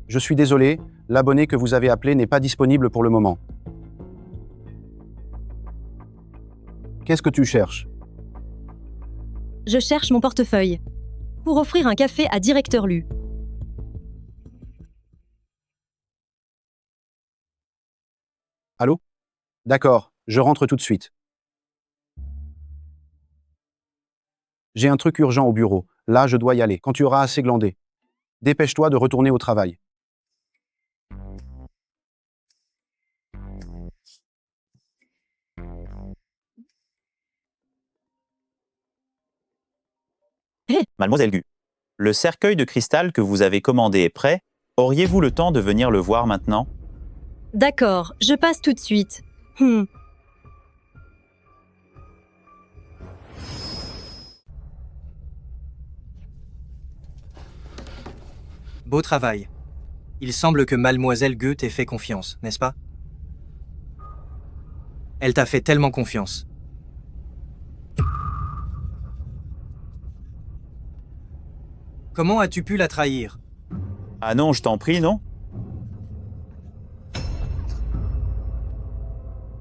[SPEAKER 11] je suis désolé, l'abonné que vous avez appelé n'est pas disponible pour le moment. Qu'est-ce que tu cherches?
[SPEAKER 2] Je cherche mon portefeuille. Pour offrir un café à Directeur Lu.
[SPEAKER 11] Allô? D'accord, je rentre tout de suite. J'ai un truc urgent au bureau. Là, je dois y aller. Quand tu auras assez glandé, dépêche-toi de retourner au travail.
[SPEAKER 3] Mademoiselle Gu, le cercueil de cristal que vous avez commandé est prêt. Auriez-vous le temps de venir le voir maintenant?
[SPEAKER 2] D'accord, je passe tout de suite.
[SPEAKER 8] Beau travail. Il semble que Mademoiselle Gu t'ait fait confiance, n'est-ce pas? Elle t'a fait tellement confiance. Comment as-tu pu la trahir?
[SPEAKER 3] Ah non, je t'en prie, non?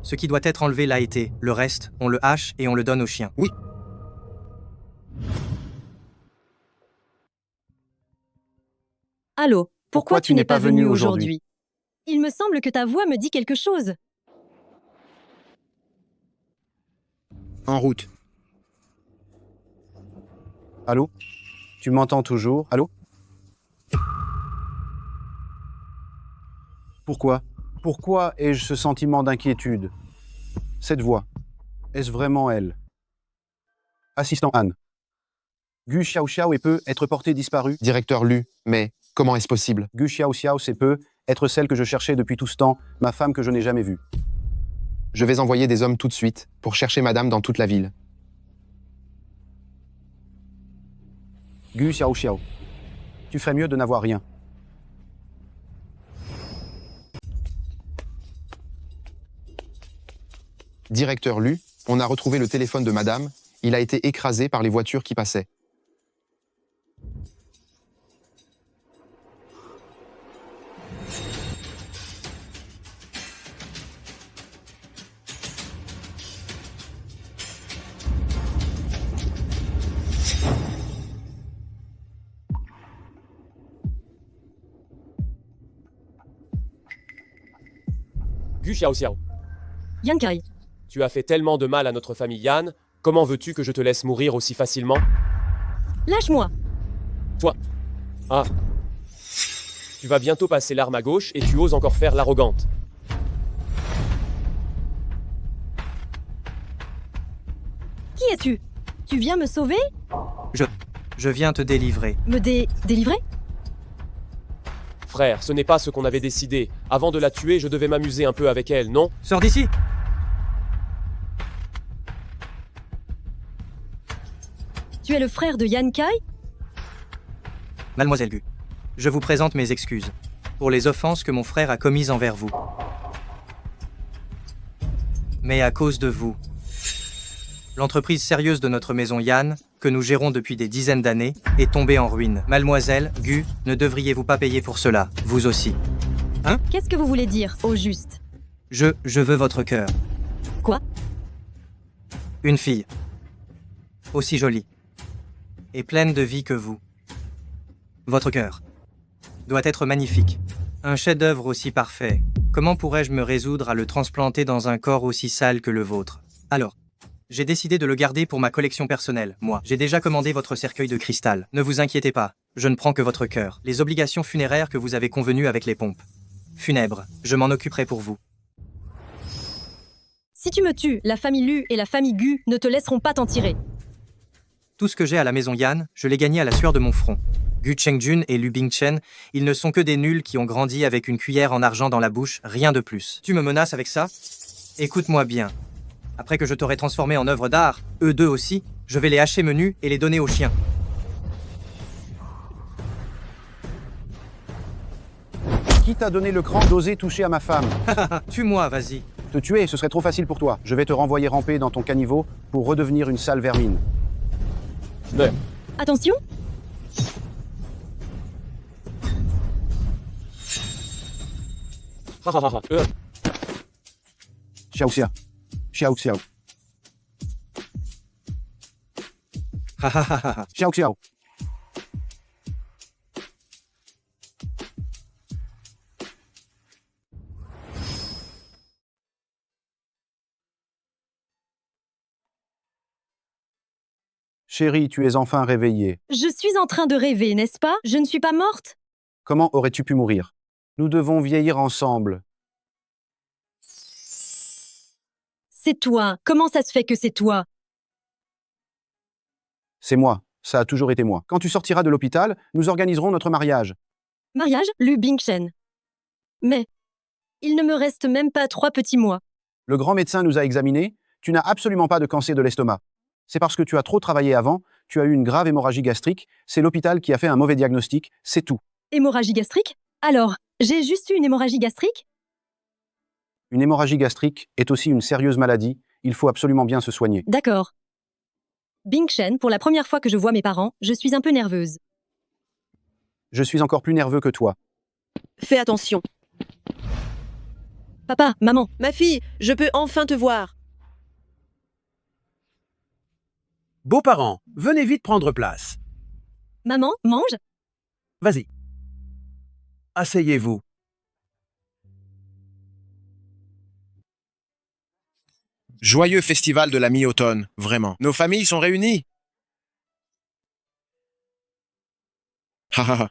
[SPEAKER 8] Ce qui doit être enlevé l'a été. Le reste, on le hache et on le donne aux chiens.
[SPEAKER 10] Oui.
[SPEAKER 2] Allô, pourquoi tu n'es pas venu aujourd'hui? Il me semble que ta voix me dit quelque chose.
[SPEAKER 10] En route.
[SPEAKER 11] Allô? Tu m'entends toujours? Allô? Pourquoi? Pourquoi ai-je ce sentiment d'inquiétude? Cette voix, est-ce vraiment elle? Assistant Anne. Gu Xiao Xiao peut être portée disparue.
[SPEAKER 10] Directeur Lu, mais comment est-ce possible?
[SPEAKER 11] Gu Xiao Xiao peut être celle que je cherchais depuis tout ce temps, ma femme que je n'ai jamais vue.
[SPEAKER 10] Je vais envoyer des hommes tout de suite pour chercher madame dans toute la ville.
[SPEAKER 11] Gu Xiao Xiao, tu ferais mieux de n'avoir rien.
[SPEAKER 10] Directeur Lu, on a retrouvé le téléphone de madame. Il a été écrasé par les voitures qui passaient.
[SPEAKER 9] Gu Xiao Xiao,
[SPEAKER 2] Yan Kai,
[SPEAKER 9] tu as fait tellement de mal à notre famille Yan, comment veux-tu que je te laisse mourir aussi facilement?
[SPEAKER 2] lâche-moi.
[SPEAKER 9] Toi. Ah. Tu vas bientôt passer l'arme à gauche et tu oses encore faire l'arrogante.
[SPEAKER 2] Qui es-tu? Tu viens me sauver?
[SPEAKER 8] Je viens te délivrer.
[SPEAKER 2] Délivrer?
[SPEAKER 9] Frère, ce n'est pas ce qu'on avait décidé. Avant de la tuer, je devais m'amuser un peu avec elle, non?
[SPEAKER 8] Sors d'ici!
[SPEAKER 2] Tu es le frère de Yan Kai?
[SPEAKER 8] Mademoiselle Gu, je vous présente mes excuses pour les offenses que mon frère a commises envers vous. Mais à cause de vous, l'entreprise sérieuse de notre maison Yan, que nous gérons depuis des dizaines d'années, est tombée en ruine. Mademoiselle Gu, ne devriez-vous pas payer pour cela, vous aussi? Hein?
[SPEAKER 2] Qu'est-ce que vous voulez dire, au juste?
[SPEAKER 8] Je veux votre cœur.
[SPEAKER 2] Quoi?
[SPEAKER 8] Une fille. Aussi jolie. Et pleine de vie que vous. Votre cœur doit être magnifique. Un chef-d'œuvre aussi parfait. Comment pourrais-je me résoudre à le transplanter dans un corps aussi sale que le vôtre? Alors, j'ai décidé de le garder pour ma collection personnelle, moi. J'ai déjà commandé votre cercueil de cristal. Ne vous inquiétez pas, je ne prends que votre cœur. Les obligations funéraires que vous avez convenues avec les pompes funèbres, je m'en occuperai pour vous.
[SPEAKER 2] Si tu me tues, la famille Lu et la famille Gu ne te laisseront pas t'en tirer.
[SPEAKER 8] Tout ce que j'ai à la maison Yan, je l'ai gagné à la sueur de mon front. Gu Chengjun et Lu Bingchen, ils ne sont que des nuls qui ont grandi avec une cuillère en argent dans la bouche, rien de plus. Tu me menaces avec ça? Écoute-moi bien. Après que je t'aurai transformé en œuvre d'art, eux deux aussi, je vais les hacher menus et les donner aux chiens.
[SPEAKER 11] Qui t'a donné le cran d'oser toucher à ma femme?
[SPEAKER 8] Tue-moi, vas-y.
[SPEAKER 11] Te tuer, ce serait trop facile pour toi. Je vais te renvoyer ramper dans ton caniveau pour redevenir une sale vermine.
[SPEAKER 9] Ouais.
[SPEAKER 2] Attention!
[SPEAKER 11] Xiao Xia. Xiao Xiao. Xiao Xiao. Chérie, tu es enfin réveillée.
[SPEAKER 2] Je suis en train de rêver, n'est-ce pas? Je ne suis pas morte?
[SPEAKER 11] Comment aurais-tu pu mourir? Nous devons vieillir ensemble.
[SPEAKER 2] C'est toi. Comment ça se fait que c'est toi?
[SPEAKER 11] C'est moi. Ça a toujours été moi. Quand tu sortiras de l'hôpital, nous organiserons notre mariage.
[SPEAKER 2] Mariage, Lu Bingchen. Mais il ne me reste même pas 3 petits mois.
[SPEAKER 11] Le grand médecin nous a examinés. Tu n'as absolument pas de cancer de l'estomac. C'est parce que tu as trop travaillé avant, tu as eu une grave hémorragie gastrique, c'est l'hôpital qui a fait un mauvais diagnostic, c'est tout.
[SPEAKER 2] Hémorragie gastrique? Alors, j'ai juste eu une hémorragie gastrique?
[SPEAKER 11] Une hémorragie gastrique est aussi une sérieuse maladie, il faut absolument bien se soigner.
[SPEAKER 2] D'accord. Bingchen, pour la première fois que je vois mes parents, je suis un peu nerveuse.
[SPEAKER 11] Je suis encore plus nerveux que toi.
[SPEAKER 4] Fais attention.
[SPEAKER 2] Papa, maman.
[SPEAKER 4] Ma fille, je peux enfin te voir.
[SPEAKER 7] Beaux-parents, venez vite prendre place.
[SPEAKER 2] Maman, mange?
[SPEAKER 7] Vas-y. Asseyez-vous.
[SPEAKER 13] Joyeux festival de la mi-automne, vraiment. Nos familles sont réunies. Ha ha ha.